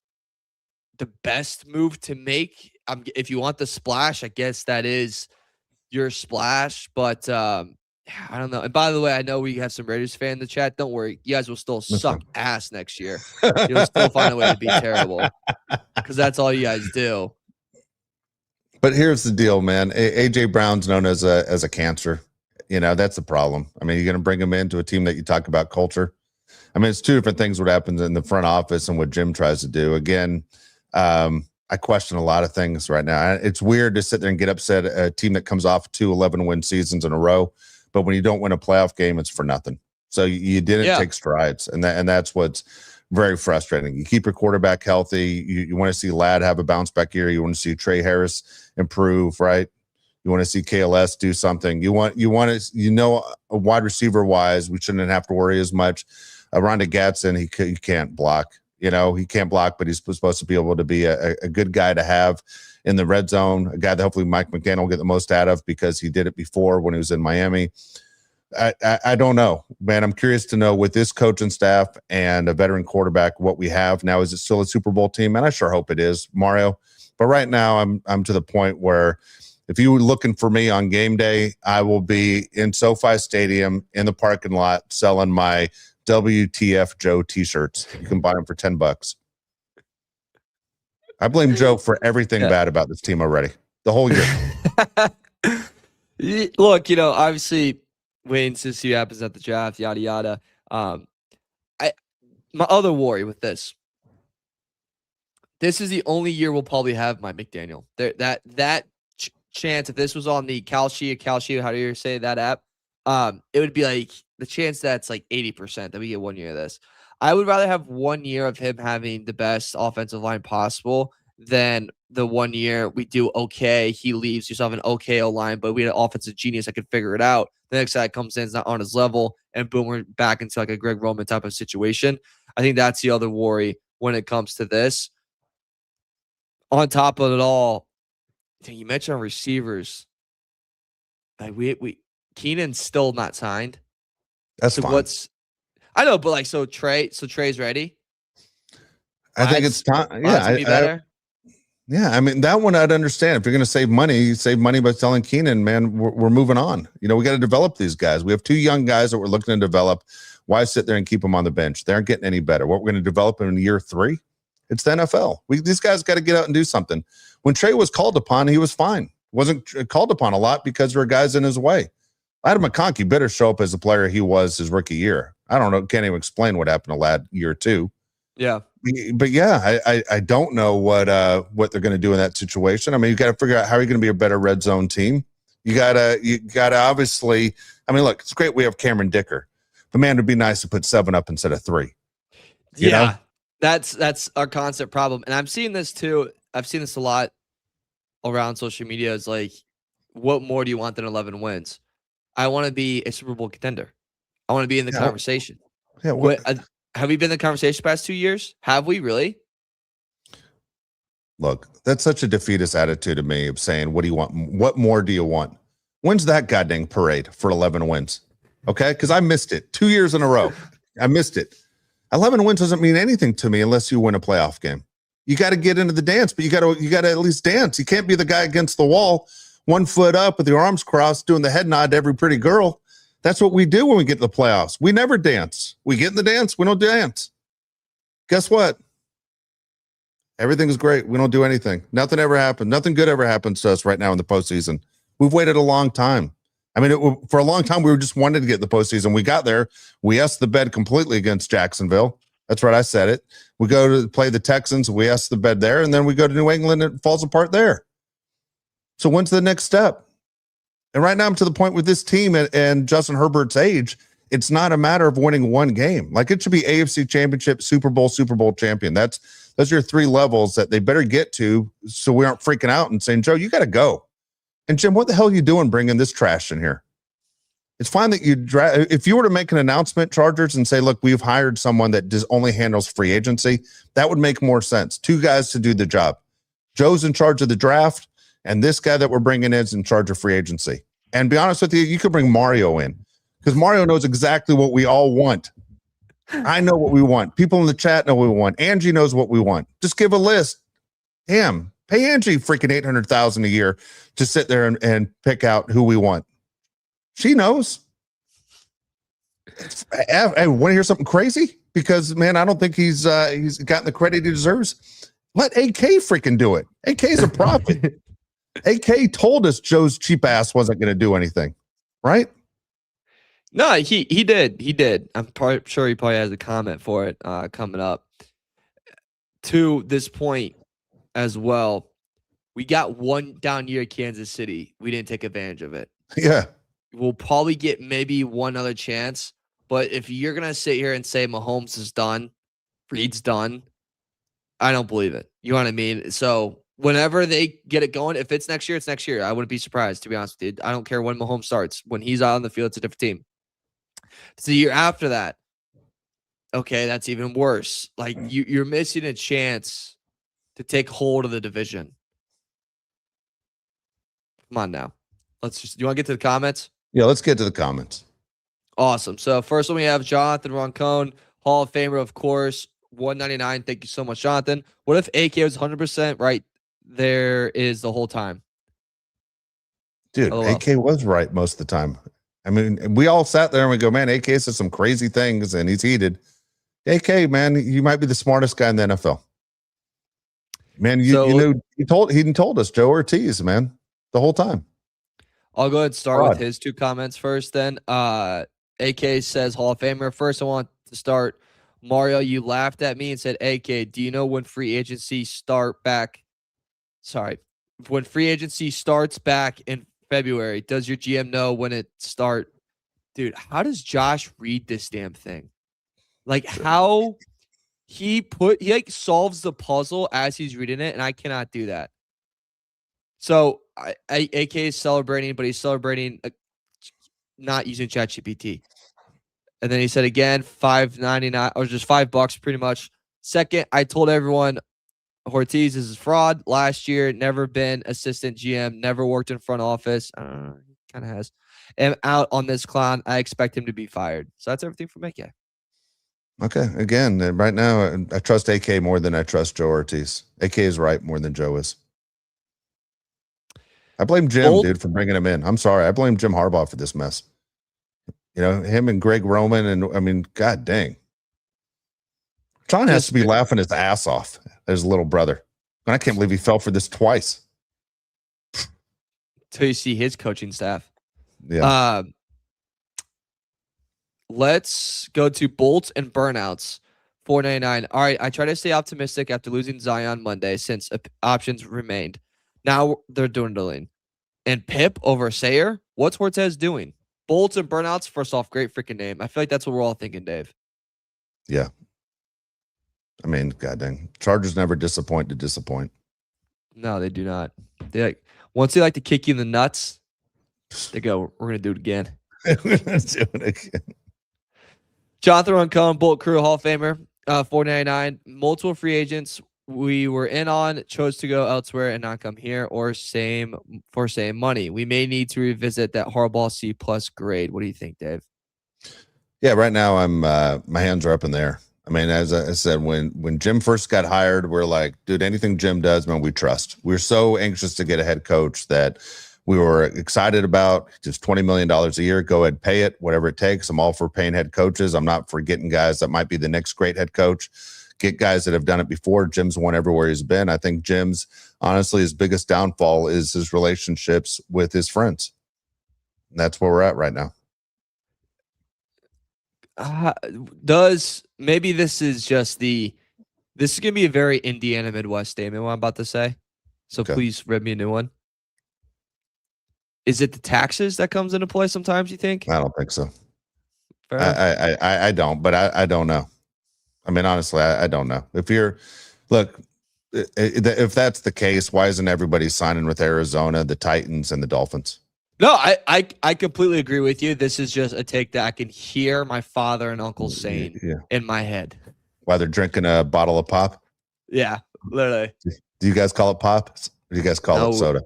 the best move to make. If you want the splash, I guess that is your splash. But I don't know. And by the way, I know we have some Raiders fan in the chat. Don't worry. You guys will still suck ass next year. You'll still find a way to be terrible because that's all you guys do. But here's the deal, man. AJ Brown's known as a cancer. That's the problem. I mean, you're going to bring him into a team that you talk about culture. I mean, it's 2 different things what happens in the front office and what Jim tries to do. Again, I question a lot of things right now. It's weird to sit there and get upset at a team that comes off 2 11-win seasons in a row, but when you don't win a playoff game, it's for nothing. So you didn't take strides, and that's what's very frustrating. You keep your quarterback healthy. You want to see Ladd have a bounce back year. You want to see Trey Harris improve, right? You want to see KLS do something. You want to, a wide receiver wise, we shouldn't have to worry as much. Rhonda Gatson, he can't block. You know, he can't block, but he's supposed to be able to be a good guy to have in the red zone, a guy that hopefully Mike McDaniel will get the most out of because he did it before when he was in Miami. I don't know, man. I'm curious to know with this coaching staff and a veteran quarterback what we have now. Is it still a Super Bowl team? And I sure hope it is, Mario. But right now, I'm to the point where if you were looking for me on game day, I will be in SoFi Stadium in the parking lot selling my WTF Joe T-shirts. You can buy them for $10. I blame Joe for everything bad about this team already. The whole year. Look, you know, obviously waiting to see what happens at the draft, yada yada. My other worry with this is the only year we'll probably have Mike McDaniel. That chance, if this was on the Kalshi, how do you say that app? It would be like the chance that's like 80% that we get 1 year of this. I would rather have 1 year of him having the best offensive line possible than the 1 year we do okay. He leaves, you still have an okay O-line, but we had an offensive genius that could figure it out. The next guy comes in, is not on his level, and boom, we're back into like a Greg Roman type of situation. I think that's the other worry when it comes to this. On top of it all, you mentioned receivers. Like we Keenan's still not signed. That's fine. I know, but like Trey's ready. I think it's time. Yeah, yeah, I mean, that one I'd understand. If you're going to save money by selling Keenan, man, we're moving on. You know, we got to develop these guys. We have 2 young guys that we're looking to develop. Why sit there and keep them on the bench? They aren't getting any better. What we're going to develop in year 3? It's the NFL. These guys got to get out and do something. When Trey was called upon, he was fine. Wasn't called upon a lot because there were guys in his way. Adam McConkey better show up as the player he was his rookie year. I don't know. Can't even explain what happened to Lad year 2. Yeah. But yeah, I don't know what they're going to do in that situation. I mean, you got to figure out how you're going to be a better red zone team. You gotta obviously. I mean, look, it's great we have Cameron Dicker, but man, it'd be nice to put 7 up instead of 3. You know? That's our constant problem, and I'm seeing this too. I've seen this a lot around social media. Is like, what more do you want than 11 wins? I want to be a Super Bowl contender. I want to be in the conversation. Yeah. Have we been in the conversation the past 2 years? Have we really? Look, that's such a defeatist attitude to me of saying, what do you want? What more do you want? When's that goddamn parade for 11 wins? Okay. Because I missed it 2 years in a row. I missed it. 11 wins doesn't mean anything to me unless you win a playoff game. You got to get into the dance, but you got to at least dance. You can't be the guy against the wall, 1 foot up with your arms crossed, doing the head nod to every pretty girl. That's what we do when we get to the playoffs. We never dance. We get in the dance. We don't dance. Guess what? Everything's great. We don't do anything. Nothing ever happened. Nothing good ever happens to us right now in the postseason. We've waited a long time. I mean, for a long time, we were just wanted to get in the postseason. We got there. We asked the bed completely against Jacksonville. That's right. I said it. We go to play the Texans. We ask the bed there. And then we go to New England and it falls apart there. So when's the next step? And right now I'm to the point with this team and Justin Herbert's age, it's not a matter of winning 1 game. Like it should be AFC Championship, Super Bowl champion. Those are your 3 levels that they better get to so we aren't freaking out and saying, Joe, you got to go. And Jim, what the hell are you doing bringing this trash in here? It's fine that if you were to make an announcement, Chargers, and say, look, we've hired someone that just only handles free agency, that would make more sense. 2 guys to do the job. Joe's in charge of the draft. And this guy that we're bringing in is in charge of free agency. And be honest with you, you could bring Mario in because Mario knows exactly what we all want. I know what we want. People in the chat know what we want. Angie knows what we want. Just give a list. Damn, pay Angie freaking $800,000 a year to sit there and pick out who we want. She knows. I want to hear something crazy because, man, I don't think he's gotten the credit he deserves. Let AK freaking do it. AK is a prophet. AK told us Joe's cheap ass wasn't going to do anything, right? No, he did. I'm sure he probably has a comment for it coming up. To this point as well, we got 1 down year at Kansas City. We didn't take advantage of it. Yeah. We'll probably get maybe 1 other chance. But if you're going to sit here and say Mahomes is done, Reed's done, I don't believe it. You know what I mean? So whenever they get it going, if it's next year, it's next year. I wouldn't be surprised, to be honest with you. I don't care when Mahomes starts. When he's out on the field, it's a different team. It's the year after that. Okay, that's even worse. Like you're missing a chance to take hold of the division. Come on now. Do you want to get to the comments? Yeah, let's get to the comments. Awesome. So first one we have Jonathan Roncone, Hall of Famer, of course, 199. Thank you so much, Jonathan. What if AK was 100% right there is the whole time? Dude, LOL. AK was right most of the time. I mean, we all sat there and we go, man, AK says some crazy things and he's heated. AK, man, you might be the smartest guy in the NFL. Man, you know, he told us Joe Ortiz, man, the whole time. I'll go ahead and start with his 2 comments first then. AK says Hall of Famer. First, I want to start. Mario, you laughed at me and said, AK, do you know when free agency when free agency starts back in February, does your GM know when it start? Dude, how does Josh read this damn thing? Like how he like solves the puzzle as he's reading it, and I cannot do that. So AK is celebrating, but he's celebrating not using ChatGPT. And then he said again, $5.99 or just $5 pretty much. Second, I told everyone Ortiz is a fraud. Last year, never been assistant GM, never worked in front office. He kind of has. And out on this clown, I expect him to be fired. So that's everything from AK. Okay. Again, right now, I trust AK more than I trust Joe Ortiz. AK is right more than Joe is. I blame Jim, dude, for bringing him in. I'm sorry. I blame Jim Harbaugh for this mess. You know, him and Greg Roman, and I mean, god dang. John has to be laughing his ass off at his little brother. And I can't believe he fell for this twice. Till you see his coaching staff. Yeah. Let's go to bolts and burnouts. $4.99. All right, I try to stay optimistic after losing Zion Monday since options remained. Now they're dwindling. And Pip over Sayer? What's Hortez doing? Bolts and burnouts, first off, great freaking name. I feel like that's what we're all thinking, Dave. Yeah. I mean, god dang. Chargers never disappoint to disappoint. No, they do not. Once they like to kick you in the nuts, they go, we're going to do it again. We're going to do it again. Jonathan Roncone, Bolt Crew Hall of Famer, $4.99. Multiple free agents we were in on chose to go elsewhere and not come here, or same money. We may need to revisit that Harbaugh C+ grade. What do you think, Dave? Yeah, right now I'm my hands are up in there. I mean, as I said, when Jim first got hired, we're like, dude, anything Jim does, man, we trust. We're so anxious to get a head coach that we were excited about. Just $20 million a year. Go ahead, pay it, whatever it takes. I'm all for paying head coaches. I'm not for getting guys that might be the next great head coach. Get guys that have done it before. Jim's won everywhere he's been. I think Jim's, honestly, his biggest downfall is his relationships with his friends. And that's where we're at right now. Maybe this is just this is going to be a very Indiana Midwest statement, what I'm about to say. So okay. Please read me a new one. Is it the taxes that comes into play sometimes, you think? I don't think so. I don't, but I don't know. I mean, honestly, I don't know. If that's the case, why isn't everybody signing with Arizona, the Titans, and the Dolphins? No, I completely agree with you. This is just a take that I can hear my father and uncle saying in my head. While they're drinking a bottle of pop? Yeah, literally. Do you guys call it pop? Or do you guys call it soda?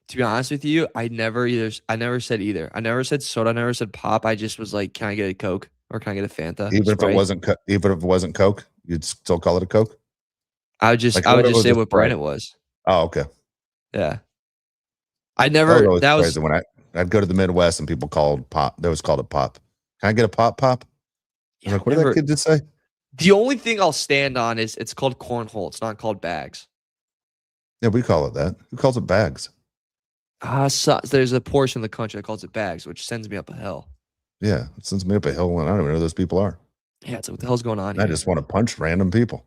To be honest with you, I never said either. I never said soda. I never said pop. I just was like, can I get a Coke? Or can I get a Fanta? Even if it wasn't Coke, you'd still call it a Coke? I would just say what brand it was. Oh, okay. Yeah. That was crazy. When I'd go to the Midwest and people called pop. That was called a pop. Can I get a pop? Yeah, like, what did that kid just say? The only thing I'll stand on is it's called cornhole. It's not called bags. Yeah, we call it that. Who calls it bags? So there's a portion of the country that calls it bags, which sends me up a hill. Yeah, it sends me up a hill, and I don't even know who those people are. Yeah, it's like, what the hell's going on here? I just want to punch random people.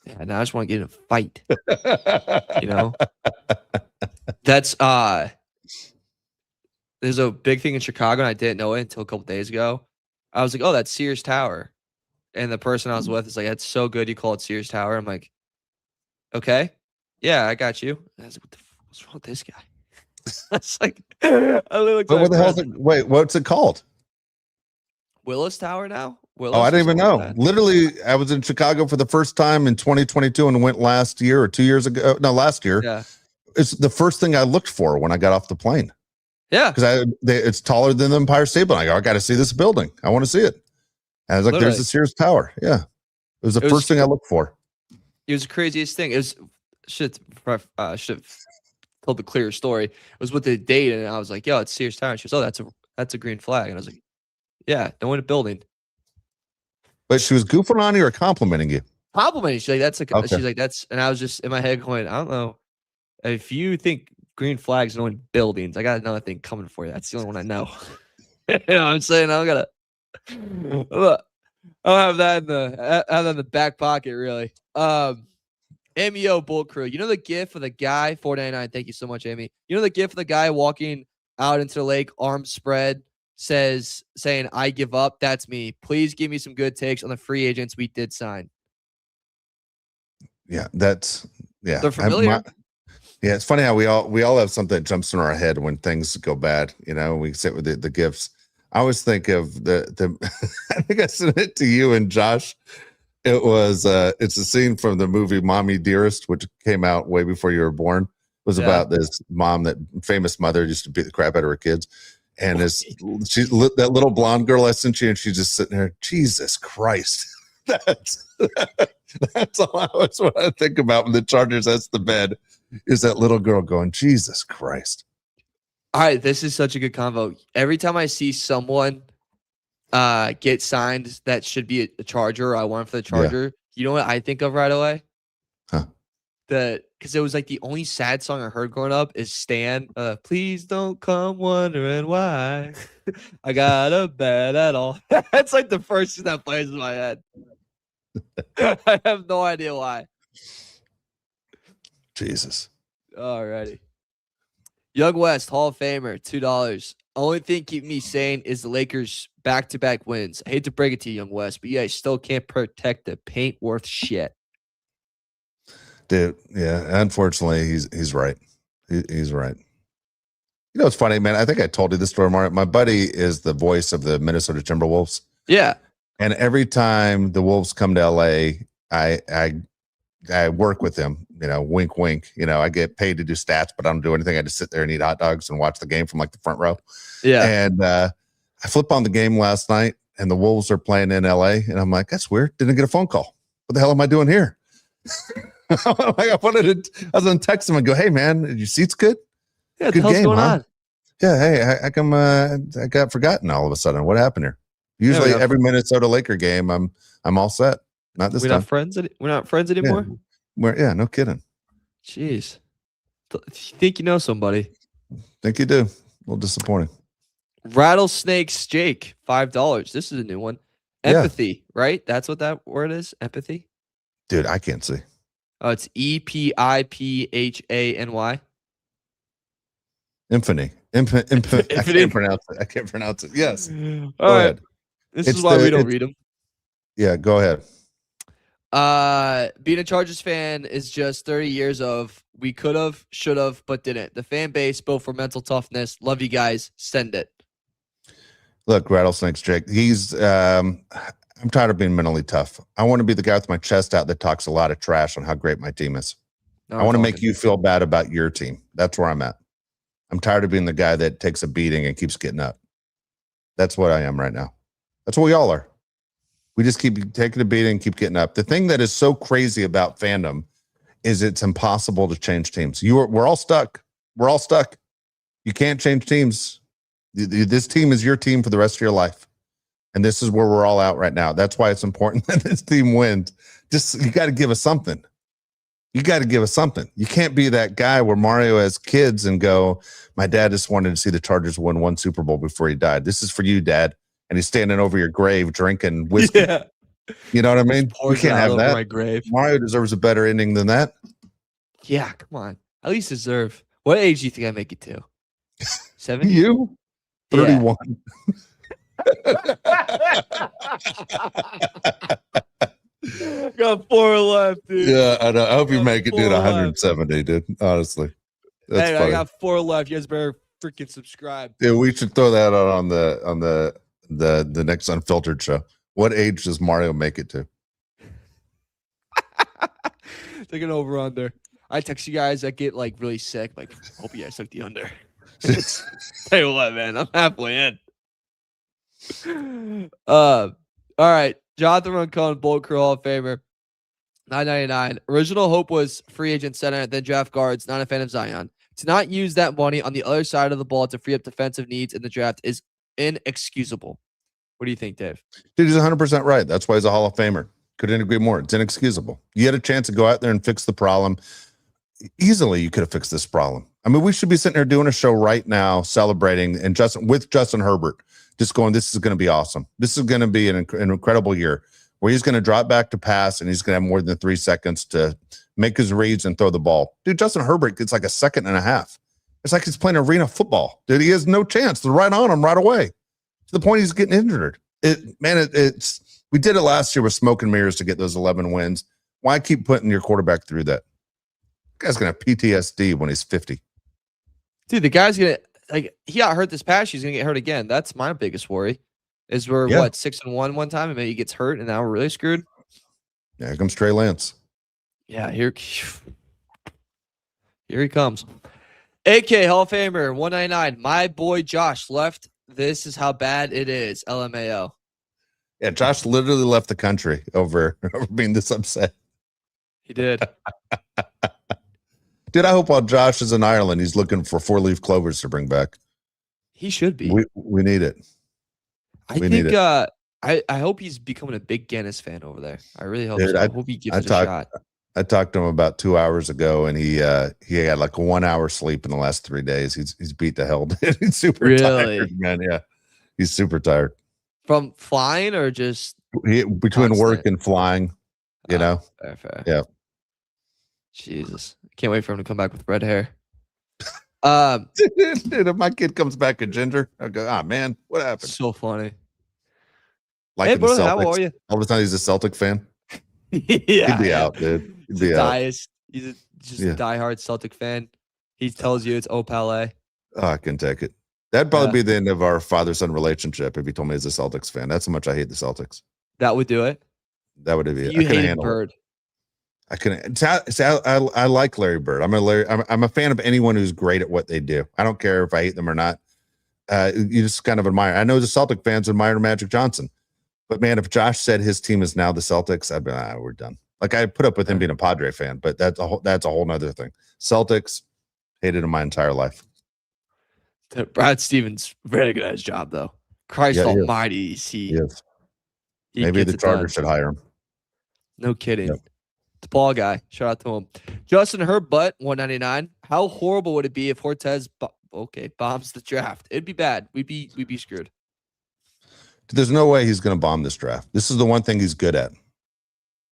Yeah, now I just want to get in a fight. You know? That's there's a big thing in Chicago, and I didn't know it until a couple days ago. I was like, oh, that's Sears Tower. And the person I was with is like, that's so good you call it Sears Tower. I'm like, okay. Yeah, I got you. I was like, what's wrong with this guy? It's like, I looked what the hell is it? Wait, what's it called? Willis Tower now? Oh, I didn't even know. Literally, I was in Chicago for the first time in 2022 and went last year or 2 years ago. No, last year. Yeah. It's the first thing I looked for when I got off the plane. Yeah. Because it's taller than the Empire State Building. I go, I got to see this building. I want to see it. And I was like, there's the Sears Tower. Yeah. It was the first thing I looked for. It was the craziest thing. It was should have told the clearer story. It was with the date, and I was like, yo, it's Sears Tower. And she goes, oh, that's a green flag. And I was like, yeah, don't win a building. But she was goofing on you or complimenting you? Complimenting. She's like, okay. She's like, that's, and I was just in my head going, I don't know. If you think green flags don't win buildings, I got another thing coming for you. That's the only one I know. You know what I'm saying? I'll have that in the back pocket, really. MEO Bull Crew. You know the gif of the guy, 499. Thank you so much, Amy. You know the gif of the guy walking out into the lake, arms spread, saying, I give up. That's me. Please give me some good takes on the free agents we did sign. Yeah, yeah. They're familiar. Yeah, it's funny how we all have something that jumps in our head when things go bad. You know, we sit with the gifts. I always think of the I think I sent it to you and Josh. It was it's a scene from the movie Mommy Dearest, which came out way before you were born. It was about this mom, that famous mother, used to beat the crap out of her kids. And that little blonde girl I sent you, and she's just sitting there, Jesus Christ. That's all I always want to think about when the Chargers that's the bed, is that little girl going, Jesus Christ. All right, this is such a good convo. Every time I see someone get signed that should be a Charger, I want for the Charger, you know what I think of right away? Huh. Because it was like the only sad song I heard growing up is Stan. Please don't come wondering why I got a bed at all. That's like the first thing that plays in my head. I have no idea why. Jesus. Alrighty. Young West, Hall of Famer, $2. Only thing keeping me sane is the Lakers back-to-back wins. I hate to break it to you, Young West, but you guys still can't protect the paint worth shit. Dude, yeah, unfortunately, he's right. He's right. You know, it's funny, man. I think I told you this story, Mario. My buddy is the voice of the Minnesota Timberwolves. Yeah. And every time the Wolves come to LA, I work with him, you know, wink, wink. You know, I get paid to do stats, but I don't do anything. I just sit there and eat hot dogs and watch the game from like the front row. Yeah. And I flip on the game last night, and the Wolves are playing in LA. And I'm like, that's weird. Didn't get a phone call. What the hell am I doing here? I was on text him and go, hey, man, your seat's good? Yeah, good game, going on? Yeah, hey, how come I got forgotten all of a sudden? What happened here? Usually every Minnesota Laker game, I'm all set. Not this time. We're not friends anymore? Yeah, no kidding. Jeez. You think you know somebody? Think you do. A little disappointing. Rattlesnakes Jake, $5. This is a new one. Empathy, right? That's what that word is? Empathy? Dude, I can't see. Oh, it's EPIPHANY. Infinity. I can't pronounce it. Yes. Go ahead. This is why we don't read them. Yeah, go ahead. Being a Chargers fan is just 30 years of we could have, should have, but didn't. The fan base built for mental toughness. Love you guys. Send it. Look, Rattlesnakes Jake. I'm tired of being mentally tough. I want to be the guy with my chest out that talks a lot of trash on how great my team is. I want to make you feel bad about your team. That's where I'm at. I'm tired of being the guy that takes a beating and keeps getting up. That's what I am right now. That's what we all are. We just keep taking a beating and keep getting up. The thing that is so crazy about fandom is it's impossible to change teams. We're all stuck. We're all stuck. You can't change teams. This team is your team for the rest of your life. And this is where we're all out right now. That's why it's important that this team wins. You got to give us something. You got to give us something. You can't be that guy where Mario has kids and go, my dad just wanted to see the Chargers win one Super Bowl before he died. This is for you, Dad. And he's standing over your grave drinking whiskey. Yeah. You know what I mean? We can't have that. My grave. Mario deserves a better ending than that. Yeah, come on. At least deserve. What age do you think I make it to? 70? You? 31. Got 4 left, dude. Yeah, I know. I hope you make it, dude. 170, dude. Honestly, that's funny. I got 4 left. You guys better freaking subscribe. Yeah, we should throw that out on the the next Unfiltered show. What age does Mario make it to? Take an over under. I text you guys that get like really sick. Like, hope you guys took the under. Tell you what, man, I'm halfway in. All right. Jonathan Roncone, Bolt Crew Hall of Famer, $9.99. Original hope was free agent center, then draft guards. Not a fan of Zion. To not use that money on the other side of the ball to free up defensive needs in the draft is inexcusable. What do you think, Dave? Dude, he's 100% right. That's why he's a Hall of Famer. Couldn't agree more. It's inexcusable. You had a chance to go out there and fix the problem. Easily, you could have fixed this problem. I mean, we should be sitting here doing a show right now, celebrating and Justin Herbert, just going, this is going to be awesome. This is going to be an incredible year where he's going to drop back to pass and he's going to have more than 3 seconds to make his reads and throw the ball. Dude, Justin Herbert gets like a second and a half. It's like he's playing arena football. Dude, he has no chance. They're right on him right away. To the point he's getting injured. We did it last year with smoke and mirrors to get those 11 wins. Why keep putting your quarterback through that? The guy's going to have PTSD when he's 50. Dude, the guy's going to, like, he got hurt this past year. He's going to get hurt again. That's my biggest worry. Is we're, 6-1 one time, and maybe he gets hurt, and now we're really screwed. Yeah, here comes Trey Lance. Yeah, here he comes. AK Hall of Famer, 199. My boy Josh left. This is how bad it is. LMAO. Yeah, Josh literally left the country over being this upset. He did. Dude, I hope while Josh is in Ireland, he's looking for 4-leaf clovers to bring back. He should be. We need it. I think I hope he's becoming a big Guinness fan over there. I really hope so. I hope he gives it a shot. I talked to him about 2 hours ago, and he had like 1 hour sleep in the last 3 days. He's beat the hell. He's super tired, man. Yeah, he's super tired. From flying or just between constant? Work and flying, you know? Fair. Yeah. Jesus. Can't wait for him to come back with red hair. Dude, if my kid comes back a ginger, I go, man, what happened? So funny. Like hey, brother, how are you? All of a sudden, he's a Celtic fan. Yeah. He'd be out, dude. He'd be out. He's a diehard Celtic fan. He tells you it's Opale. Oh, I can take it. That'd probably be the end of our father-son relationship if he told me he's a Celtics fan. That's how much I hate the Celtics. That would do it? That would be it. You hate Bird. I couldn't. I like Larry Bird. I'm a fan of anyone who's great at what they do. I don't care if I hate them or not. You just kind of admire. I know the Celtic fans admire Magic Johnson, but man, if Josh said his team is now the Celtics, I'd be we're done. Like I put up with him being a Padre fan, but that's a whole nother thing. Celtics, hated him my entire life. Brad Stevens very good at his job though. Christ Almighty, he maybe the Chargers should hire him. No kidding. Yep. The ball guy. Shout out to him. Justin Herbert, 199. How horrible would it be if Hortez bombs the draft? It'd be bad. We'd be screwed. There's no way he's going to bomb this draft. This is the one thing he's good at.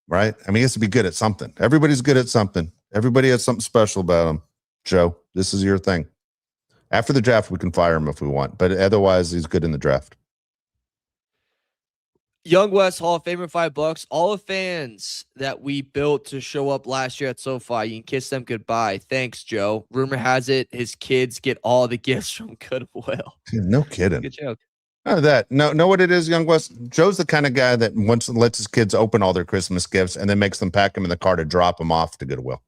Right? I mean, he has to be good at something. Everybody's good at something. Everybody has something special about him. Joe, this is your thing. After the draft, we can fire him if we want, but otherwise, he's good in the draft. Young West Hall of Famer, $5. All the fans that we built to show up last year at SoFi, you can kiss them goodbye. Thanks, Joe. Rumor has it his kids get all the gifts from Goodwill. Dude, no kidding. Good joke. Know what it is, Young West? Joe's the kind of guy that lets his kids open all their Christmas gifts and then makes them pack them in the car to drop them off to Goodwill.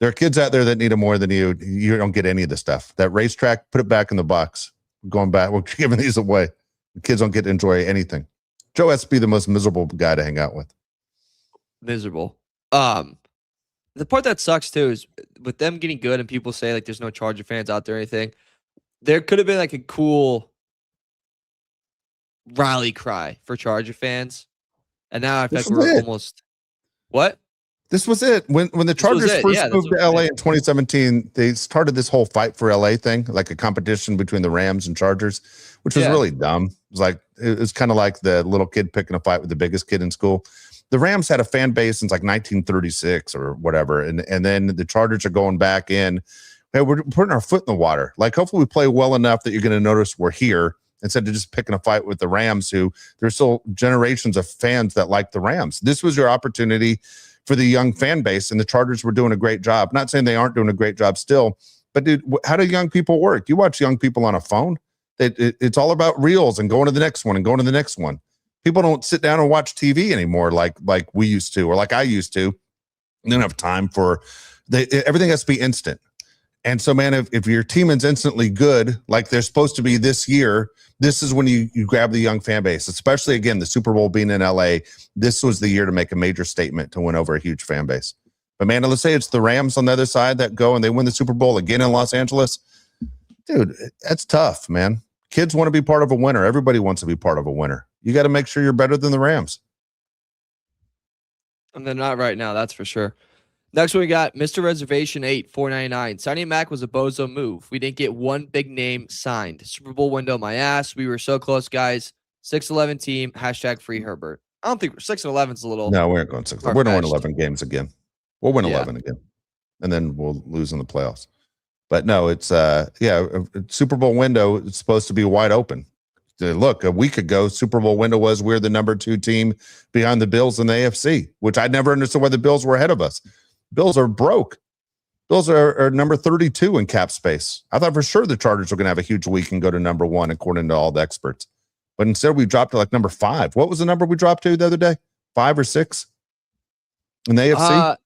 There are kids out there that need them more than you. You don't get any of the stuff. That racetrack, put it back in the box. Going back, we're giving these away. The kids don't get to enjoy anything. Joe has to be the most miserable guy to hang out with. Miserable. The part that sucks too is with them getting good and people say like there's no Charger fans out there or anything. There could have been like a cool rally cry for Charger fans, and now I feel like we're almost what? This was it. When the Chargers first moved to LA in 2017, they started this whole fight for LA thing, like a competition between the Rams and Chargers, which was really dumb. It was kind of like the little kid picking a fight with the biggest kid in school. The Rams had a fan base since like 1936 or whatever, and then the Chargers are going back in. Hey, we're putting our foot in the water. Like, hopefully we play well enough that you're going to notice we're here instead of just picking a fight with the Rams, who there's still generations of fans that like the Rams. This was your opportunity for the young fan base, and the Chargers were doing a great job. Not saying they aren't doing a great job still, but dude, how do young people work? You watch young people on a phone. It's all about reels and going to the next one and going to the next one. People don't sit down and watch TV anymore like we used to, or like I used to. They don't have time for everything has to be instant. And so, man, if your team is instantly good, like they're supposed to be this year, this is when you grab the young fan base, especially, again, the Super Bowl being in LA. This was the year to make a major statement to win over a huge fan base. But, man, let's say it's the Rams on the other side that go and they win the Super Bowl again in Los Angeles. Dude, that's tough, man. Kids want to be part of a winner. Everybody wants to be part of a winner. You got to make sure you're better than the Rams. And they're not right now, that's for sure. Next one, we got Mr. Reservation 8, $4.99. Signing Mac was a bozo move. We didn't get one big name signed. Super Bowl window, my ass. We were so close, guys. 6-11 team. # free Herbert. I don't think 6-11 is a little. No, we aren't going 6. We're going to win 11 games again. We'll win 11 again, and then we'll lose in the playoffs. But no, it's a Super Bowl window. It's supposed to be wide open. Look, a week ago, Super Bowl window was we're the number 2 team behind the Bills in the AFC, which I never understood why the Bills were ahead of us. Bills are broke. Bills are number 32 in cap space. I thought for sure the Chargers were going to have a huge week and go to number 1, according to all the experts. But instead, we dropped to like number 5. What was the number we dropped to the other day? 5 or 6 in the AFC?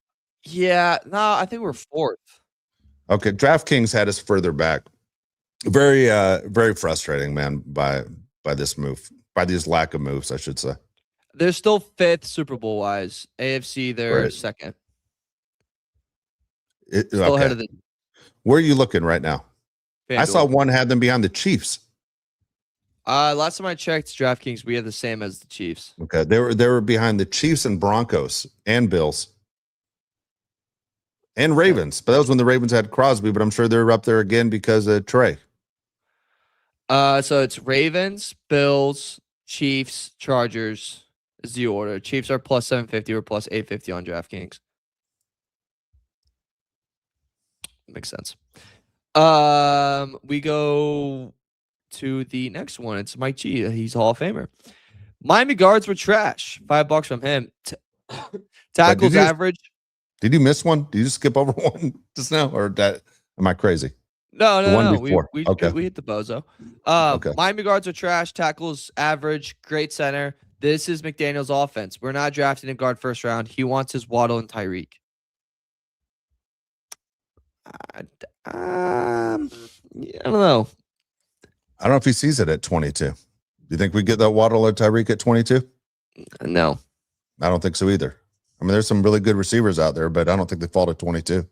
Yeah, no, I think we're 4th. Okay, DraftKings had us further back. Very, very frustrating, man, by this move, by these lack of moves, I should say. They're still 5th Super Bowl wise. AFC, they're 2nd. Still ahead of the. Where are you looking right now? FanDuel. I saw one had them behind the Chiefs. Last time I checked, DraftKings, we had the same as the Chiefs. Okay, they were behind the Chiefs and Broncos and Bills and Ravens. But that was when the Ravens had Crosby. But I'm sure they're up there again because of Trey. So it's Ravens, Bills, Chiefs, Chargers is the order. Chiefs are plus 750 or plus 850 on DraftKings. Makes sense. We go to the next one. It's Mike G. He's a Hall of Famer. Miami guards were trash. $5 from him. Tackles average. Did you miss one? Did you just skip over one just now, or am I crazy? No. We hit the bozo. Okay. Miami guards are trash. Tackles average. Great center. This is McDaniel's offense. We're not drafting a guard first round. He wants his Waddle and Tyreek. I don't know. I don't know if he sees it at 22. Do you think we get that Waddle or Tyreek at 22? No. I don't think so either. I mean, there's some really good receivers out there, but I don't think they fall to 22.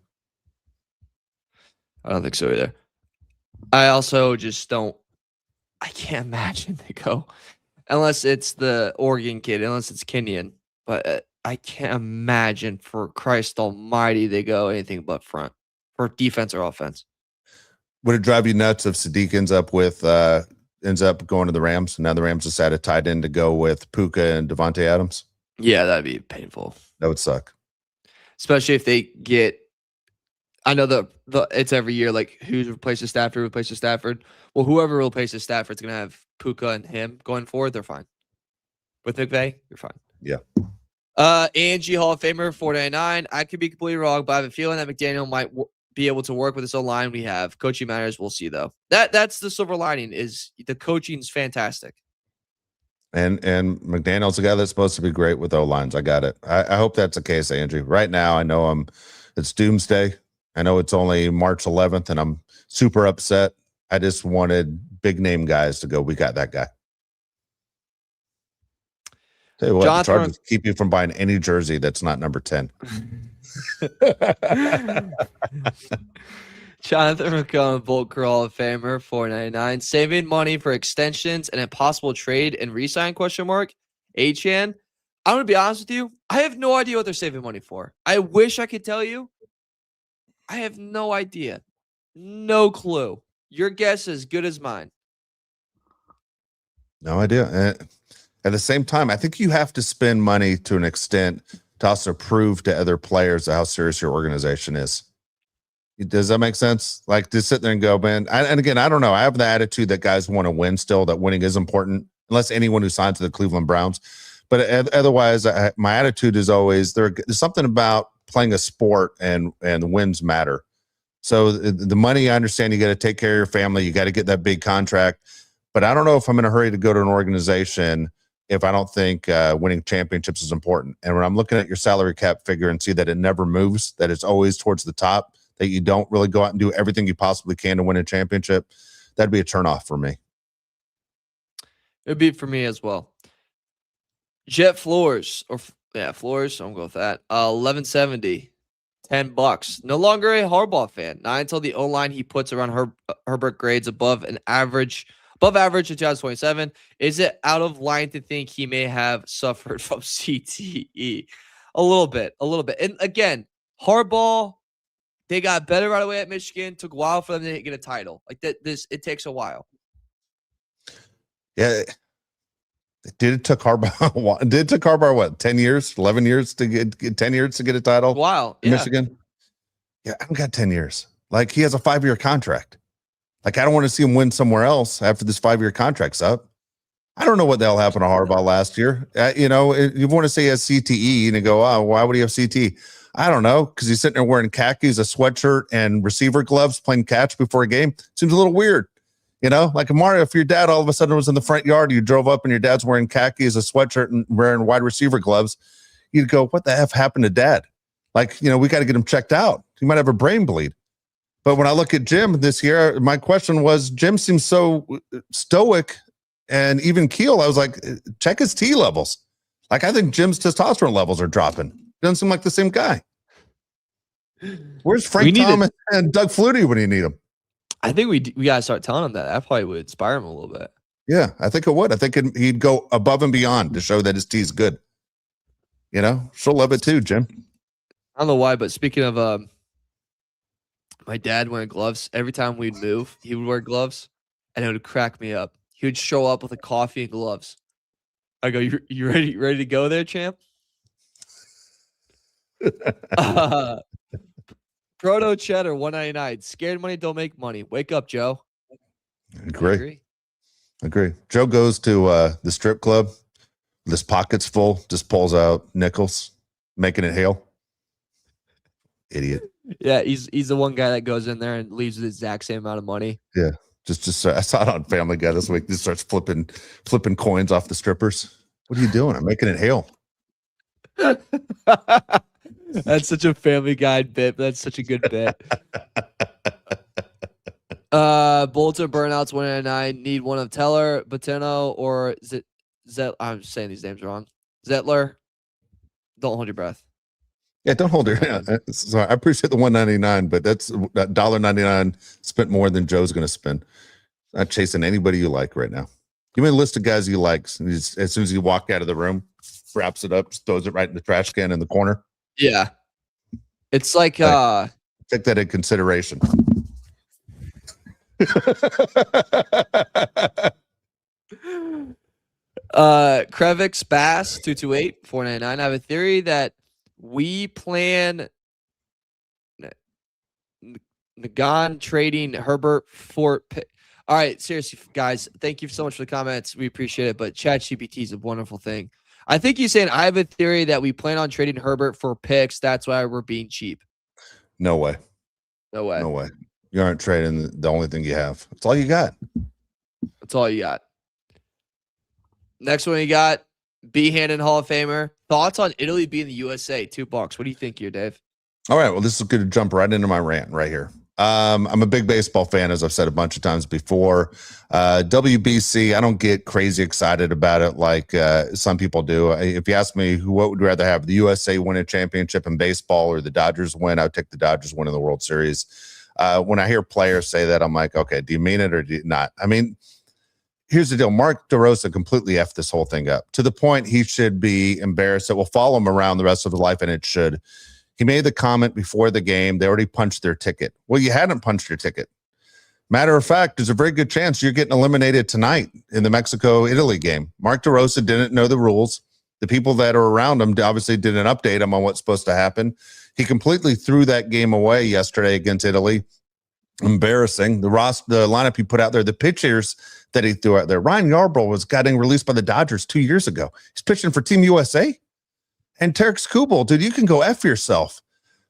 I don't think so either. I also just don't. I can't imagine they go unless it's the Oregon kid, unless it's Kenyon. But I can't imagine, for Christ Almighty, they go anything but front for defense or offense. Would it drive you nuts if Sadiq ends up going to the Rams, and now the Rams decided tight end to go with Puka and Devontae Adams? Yeah, that'd be painful. That would suck, especially if they get. I know the it's every year, like who replaces Stafford. Well, whoever replaces Stafford's gonna have Puka and him going forward. They're fine. With McVay, you're fine. Yeah. Angie Hall of Famer, $4.99. I could be completely wrong, but I have a feeling that McDaniel might be able to work with this O-line we have. Coaching matters. We'll see, though. That's the silver lining, is the coaching's fantastic. And McDaniel's a guy that's supposed to be great with O-lines. I got it. I hope that's the case, Angie. Right now, I know it's doomsday. I know it's only March 11th, and I'm super upset. I just wanted big name guys to go, we got that guy. Tell you what, the Chargers keep you from buying any jersey that's not number 10. Jonathan McCollum, Bolt Hall of Famer, $4.99. Saving money for extensions and a possible trade and re-sign ? Achan, I'm going to be honest with you. I have no idea what they're saving money for. I wish I could tell you. I have no idea. No clue. Your guess is as good as mine. No idea. At the same time, I think you have to spend money to an extent to also prove to other players how serious your organization is. Does that make sense? Like, to sit there and go, man. And again, I don't know. I have the attitude that guys want to win still, that winning is important, unless anyone who signs to the Cleveland Browns. But otherwise, my attitude is always there's something about playing a sport and the wins matter. So the money, I understand you got to take care of your family. You got to get that big contract. But I don't know if I'm in a hurry to go to an organization if I don't think winning championships is important. And when I'm looking at your salary cap figure and see that it never moves, that it's always towards the top, that you don't really go out and do everything you possibly can to win a championship, that'd be a turnoff for me. It'd be for me as well. Jet floors, floors. I'm going to go with that. 1170, $10. No longer a Harbaugh fan. Not until the O-line he puts around Herbert grades above average in 2027. Is it out of line to think he may have suffered from CTE? A little bit. And again, Harbaugh, they got better right away at Michigan. Took a while for them to get a title. Like that, it takes a while. Yeah. It took Harbaugh what, 10 years, 11 years to get 10 years to get a title? Wow. In Michigan? Yeah, I haven't got 10 years. Like, he has a 5-year contract. Like, I don't want to see him win somewhere else after this 5-year contract's up. I don't know what the hell happened to Harbaugh last year. You want to say he has CTE and you go, oh, why would he have CTE? I don't know, because he's sitting there wearing khakis, a sweatshirt, and receiver gloves playing catch before a game. Seems a little weird. Like Mario, if your dad all of a sudden was in the front yard, you drove up and your dad's wearing khakis, a sweatshirt, and wearing wide receiver gloves, you'd go, what the F happened to dad? Like, we got to get him checked out. He might have a brain bleed. But when I look at Jim this year, my question was, Jim seems so stoic and even keel. I was like, check his T levels. Like, I think Jim's testosterone levels are dropping. Doesn't seem like the same guy. Where's Frank Thomas and Doug Flutie when you need them? I think we got to start telling him that. That probably would inspire him a little bit. Yeah, I think it would. I think he'd go above and beyond to show that his tea's good. She'll love it too, Jim. I don't know why, but speaking of my dad wearing gloves, every time we'd move, he would wear gloves, and it would crack me up. He would show up with a coffee and gloves. I go, you ready to go there, champ? Proto Cheddar 199. Scared money don't make money. Wake up, Joe. Agree. Joe goes to the strip club. His pocket's full. Just pulls out nickels, making it hail. Idiot. Yeah, he's the one guy that goes in there and leaves the exact same amount of money. Yeah, just I saw it on Family Guy this week. Just starts flipping coins off the strippers. What are you doing? I'm making it hail. That's such a Family Guy bit. That's such a good bit. Bolter Burnouts 199. Need one of Teller, Patino, or I'm saying these names wrong. Zettler. Don't hold your breath. Yeah, don't hold your. Sorry, I appreciate the $1.99, but that's $1.99 spent more than Joe's going to spend. Not chasing anybody you like right now. Give me a list of guys you like. As soon as you walk out of the room, wraps it up, just throws it right in the trash can in the corner. Yeah. It's like take that in consideration. Krevix Bass 228 499. I have a theory that we plan Nagan trading Herbert for all right, seriously, guys, thank you so much for the comments. We appreciate it, but ChatGPT is a wonderful thing. I think he's saying I have a theory that we plan on trading Herbert for picks. That's why we're being cheap. No way. No way. No way. You aren't trading the only thing you have. That's all you got. That's all you got. Next one you got, B-Handed Hall of Famer. Thoughts on Italy being the USA? $2. What do you think here, Dave? All right. Well, this is good to jump right into my rant right here. I'm a big baseball fan, as I've said a bunch of times before. WBC, I don't get crazy excited about it like some people do. If you ask me what would you rather have, the USA win a championship in baseball or the Dodgers win, I would take the Dodgers win in the World Series. When I hear players say that, I'm like, okay, do you mean it or do you not? I mean, here's the deal. Mark DeRosa completely effed this whole thing up to the point he should be embarrassed. It will follow him around the rest of his life, and it should. He made the comment before the game, they already punched their ticket. Well, you hadn't punched your ticket. Matter of fact, there's a very good chance you're getting eliminated tonight in the Mexico-Italy game. Mark DeRosa didn't know the rules. The people that are around him obviously didn't update him on what's supposed to happen. He completely threw that game away yesterday against Italy. Embarrassing. The lineup he put out there, the pitchers that he threw out there. Ryan Yarbrough was getting released by the Dodgers 2 years ago. He's pitching for Team USA. And Tarek Skubal, dude, you can go F yourself.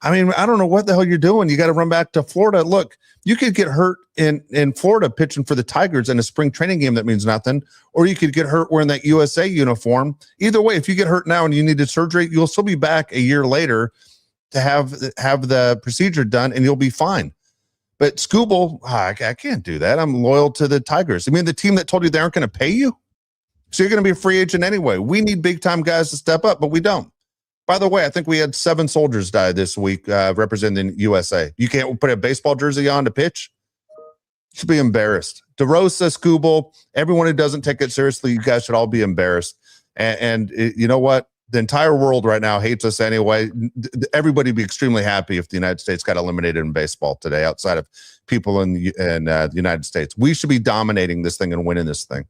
I mean, I don't know what the hell you're doing. You got to run back to Florida. Look, You could get hurt in Florida pitching for the Tigers in a spring training game that means nothing, or you could get hurt wearing that USA uniform. Either way, if you get hurt now and you needed surgery, you'll still be back a year later to have the procedure done, and you'll be fine. But Scooble, I can't do that. I'm loyal to the Tigers. I mean, the team that told you they aren't going to pay you, so you're going to be a free agent anyway. We need big-time guys to step up, but we don't. By the way, I think we had 7 soldiers die this week representing USA. You can't put a baseball jersey on to pitch? You should be embarrassed. DeRosa, Scooble, everyone who doesn't take it seriously, you guys should all be embarrassed. And you know what? The entire world right now hates us anyway. Everybody would be extremely happy if the United States got eliminated in baseball today, outside of people in the United States. We should be dominating this thing and winning this thing.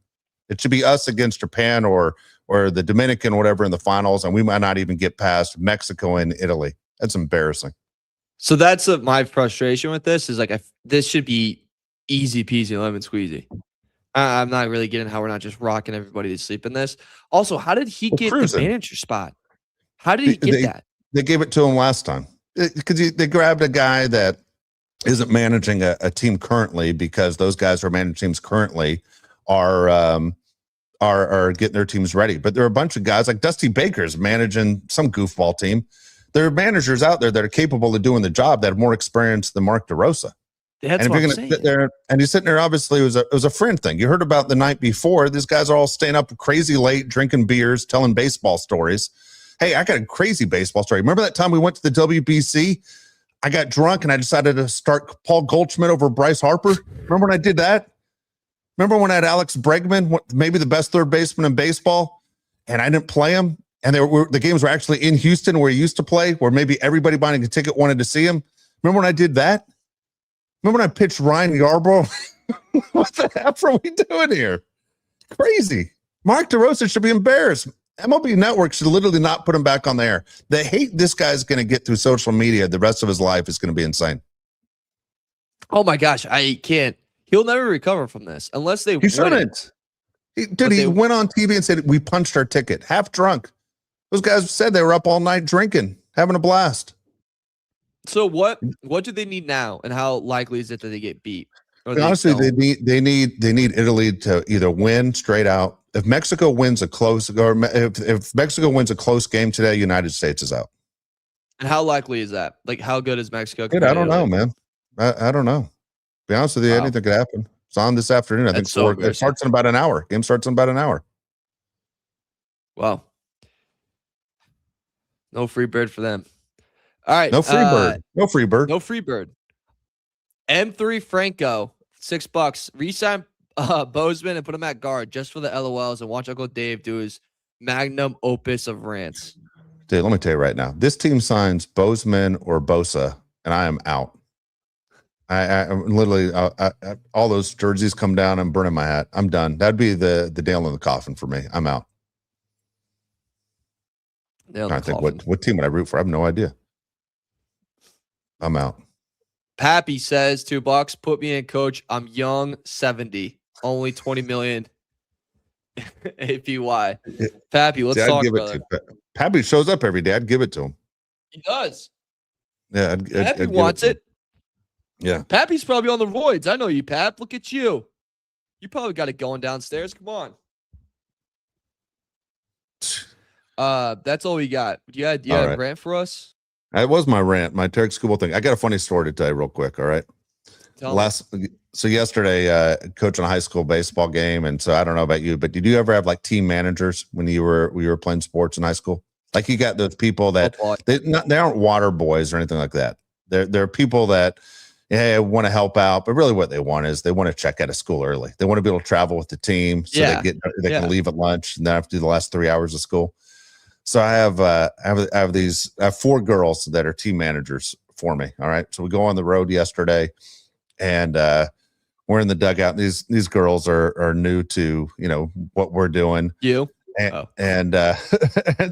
It should be us against Japan or the Dominican, whatever, in the finals, and we might not even get past Mexico and Italy. That's embarrassing. So that's my frustration with this is like this should be easy peasy lemon squeezy. I'm not really getting how we're not just rocking everybody to sleep in this. Also, how did he get the manager spot? How did he get that? They gave it to him last time because they grabbed a guy that isn't managing a team currently, because those guys who are managing teams currently are getting their teams ready. But there are a bunch of guys like Dusty Baker's managing some goofball team. There are managers out there that are capable of doing the job that have more experience than Mark DeRosa. That's and if you're going to sit there, and he's sitting there, obviously it was a friend thing. You heard about the night before. These guys are all staying up crazy late, drinking beers, telling baseball stories. Hey, I got a crazy baseball story. Remember that time we went to the WBC? I got drunk and I decided to start Paul Goldschmidt over Bryce Harper. Remember when I did that? Remember when I had Alex Bregman, maybe the best third baseman in baseball, and I didn't play him? And the games were actually in Houston where he used to play, where maybe everybody buying a ticket wanted to see him. Remember when I did that? Remember when I pitched Ryan Yarbrough? What the heck are we doing here? Crazy. Mark DeRosa should be embarrassed. MLB Network should literally not put him back on the air. The hate this guy's going to get through social media the rest of his life is going to be insane. Oh my gosh, I can't. He'll never recover from this unless they. He shouldn't. He went on TV and said we punched our ticket, half drunk. Those guys said they were up all night drinking, having a blast. So what do they need now, and how likely is it that they get beat? Honestly, they need Italy to either win straight out. If Mexico wins a close, or if Mexico wins a close game today, United States is out. And how likely is that? Like, how good is Mexico? Dude, I don't know, man. I don't know. To be honest with you, anything could happen. It's on this afternoon. I think it starts in about an hour. Game starts in about an hour. Wow. No free bird for them. All right. No free bird. No free bird. No free bird. M3 Franco, $6. Resign Bozeman and put him at guard just for the LOLs, and watch Uncle Dave do his magnum opus of rants. Dude, let me tell you right now. This team signs Bozeman or Bosa, and I am out. I'm literally all those jerseys come down. I'm burning my hat. I'm done. That'd be the nail in the coffin for me. I'm out. I think what team would I root for? I have no idea. I'm out. Pappy says $2. Put me in, coach. I'm young, 70, only 20 million APY. Pappy, let's talk about it. Pappy shows up every day. I'd give it to him. He does. Yeah, Pappy wants it. Yeah. Pappy's probably on the roids. I know you, Pap. Look at you. You probably got it going downstairs. Come on. That's all we got. You had a rant for us? That was my rant, my Tarek Scooble thing. I got a funny story to tell you real quick. All right. So yesterday, coaching a high school baseball game, and so I don't know about you, but did you ever have like team managers when you were playing sports in high school? Like you got those people that they aren't water boys or anything like that. They're people that want to help out, but really what they want is they want to check out of school early. They want to be able to travel with the team, so they can leave at lunch and then have to do the last 3 hours of school. So I have 4 girls that are team managers for me. All right. So we go on the road yesterday, and we're in the dugout. These girls are new to what we're doing. And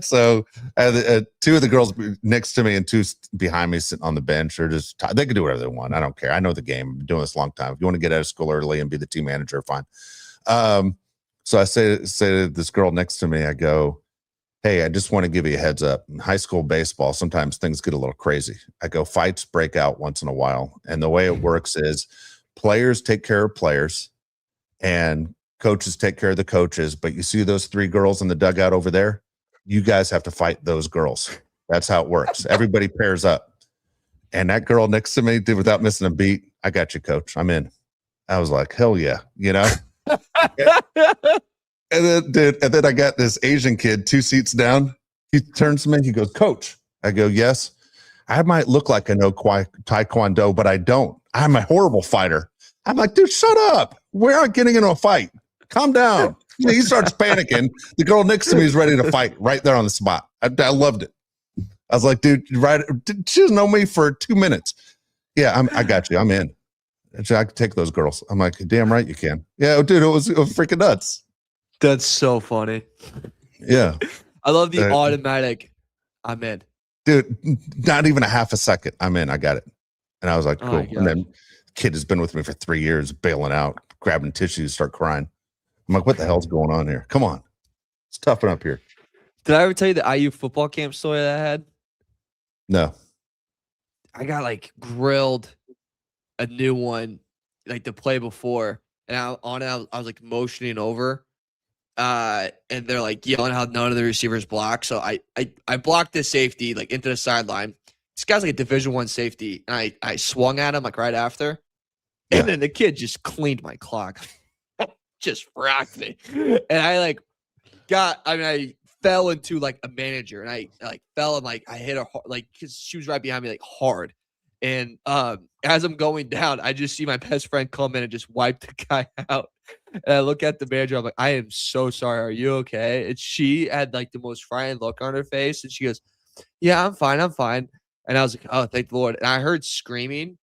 so I have 2 of the girls next to me and 2 behind me sitting on the bench. Or they can do whatever they want. I don't care. I know the game. I've been doing this a long time. If you want to get out of school early and be the team manager, fine. So I say to this girl next to me, I go, hey, I just want to give you a heads up. In high school baseball, sometimes things get a little crazy. I go, fights break out once in a while. And the way it works is players take care of players and coaches take care of the coaches. But you see those 3 girls in the dugout over there? You guys have to fight those girls. That's how it works. Everybody pairs up. And that girl next to me did without missing a beat. I got you, coach. I'm in. I was like, hell yeah, And then I got this Asian kid 2 seats down. He turns to me, he goes, coach. I go, yes. I might look like I know Taekwondo, but I don't. I'm a horrible fighter. I'm like, dude, shut up. We're not getting into a fight. Calm down. He starts panicking. The girl next to me is ready to fight right there on the spot. I loved it. I was like, dude, she doesn't know me for 2 minutes. Yeah, I got you. I'm in. I can take those girls. I'm like, damn right you can. Yeah, dude, it was freaking nuts. That's so funny. Yeah. I love the automatic, I'm in. Dude, not even a half a second. I'm in. I got it. And I was like, cool. And then the kid has been with me for 3 years, bailing out, grabbing tissues, start crying. I'm like, what the hell's going on here? Come on. It's toughen up here. Did I ever tell you the IU football camp story that I had? No. I got like grilled a new one, like the play before. And I was like motioning over. And they're like yelling how none of the receivers block. So I blocked this safety like into the sideline. This guy's like a Division I safety, and I swung at him like right after, and then the kid just cleaned my clock, just rocked me, and I fell into like a manager, and I like fell and like I hit her like because she was right behind me like hard, and as I'm going down, I just see my best friend come in and just wipe the guy out. And I look at the manager. I'm like, I am so sorry. Are you okay? And she had like the most frightened look on her face. And she goes, yeah, I'm fine. I'm fine. And I was like, oh, thank the Lord. And I heard screaming.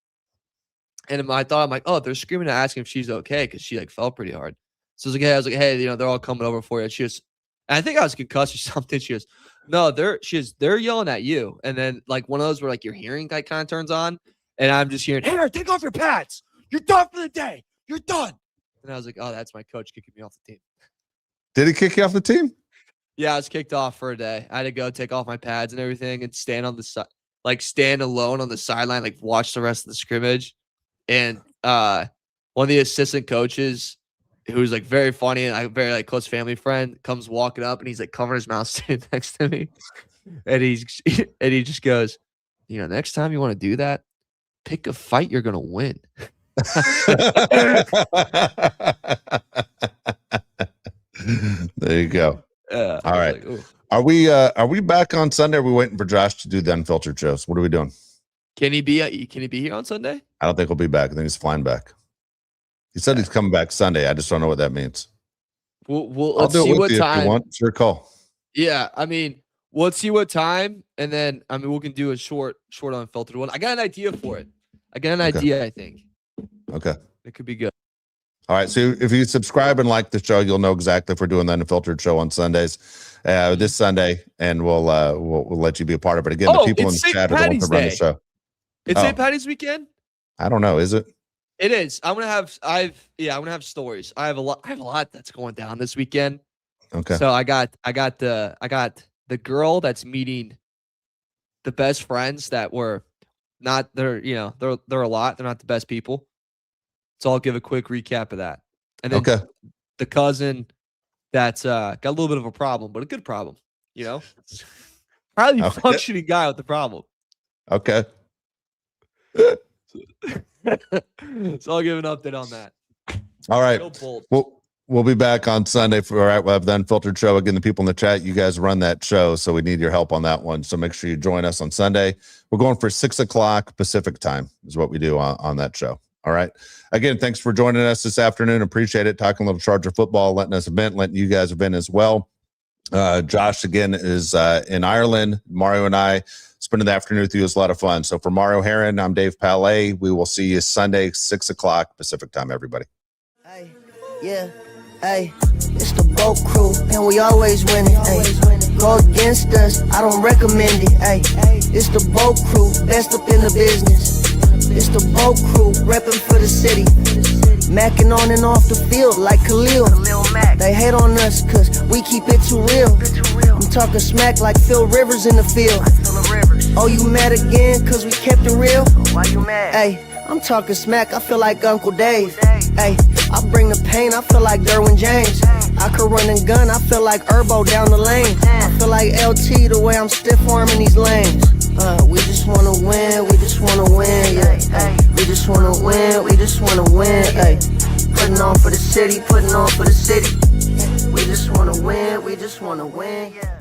And I'm like, oh, they're screaming to ask if she's okay because she like fell pretty hard. So I was like, hey, they're all coming over for you. And she goes, and I think I was concussed or something. She goes, no, they're yelling at you. And then like one of those where like your hearing like kind of turns on. And I'm just hearing, hey, take off your pads. You're done for the day. You're done. And I was like, oh, that's my coach kicking me off the team. Did he kick you off the team? Yeah, I was kicked off for a day. I had to go take off my pads and everything and stand on the side, like stand alone on the sideline, like watch the rest of the scrimmage. And one of the assistant coaches, who's like very funny and a very like close family friend, comes walking up and he's like covering his mouth, standing next to me. And he just goes, next time you want to do that, pick a fight you're gonna win. There you go. All right. Like, are we back on Sunday? Or are we waiting for Josh to do the unfiltered shows? What are we doing? Can he be here on Sunday? I don't think he'll be back. I think he's flying back. He said he's coming back Sunday. I just don't know what that means. Let's see what time. If you want. It's your call. Yeah, I mean, let's see what time, and then we can do a short unfiltered one. I got an idea for it. I think. Okay. It could be good. All right. So if you subscribe and like the show, you'll know exactly if we're doing the unfiltered show on Sundays this Sunday, and we'll let you be a part of it. Again, the people in the chat are the ones that run the show. It's St. Patty's weekend? I don't know. Is it? It is. I'm gonna have stories. I have a lot that's going down this weekend. Okay. So I got the girl that's meeting the best friends that were not they're a lot. They're not the best people. So I'll give a quick recap of that. And then the cousin that's got a little bit of a problem, but a good problem, Highly functioning guy with the problem. Okay. So I'll give an update on that. All right. We'll be back on Sunday we'll have the unfiltered show. Again, the people in the chat, you guys run that show, so we need your help on that one. So make sure you join us on Sunday. We're going for 6:00 Pacific time is what we do on that show. All right. Again, thanks for joining us this afternoon. Appreciate it. Talking a little Charger football, letting you guys event as well. Josh, again, is in Ireland. Mario and I spending the afternoon with you is a lot of fun. So for Mario Heron, I'm Dave Palais. We will see you Sunday, 6:00 Pacific time, everybody. Hey, yeah. Hey, it's the boat crew, and we always winning. Hey, go against us, I don't recommend it. Hey, it's the boat crew, best up in the business. It's the boat crew, repping for the city. Macking on and off the field like Khalil. They hate on us cause we keep it too real. I'm talking smack like Phil Rivers in the field. Oh, you mad again cause we kept it real? Why you mad? Hey, I'm talking smack, I feel like Uncle Dave. Hey, I bring the pain, I feel like Derwin James. I could run and gun, I feel like Herbo down the lane. I feel like LT the way I'm stiff arming these lanes. We just wanna win, we just wanna win, yeah. Ay, we just wanna win, we just wanna win, ay. Putting on for the city, putting on for the city. We just wanna win, we just wanna win, yeah.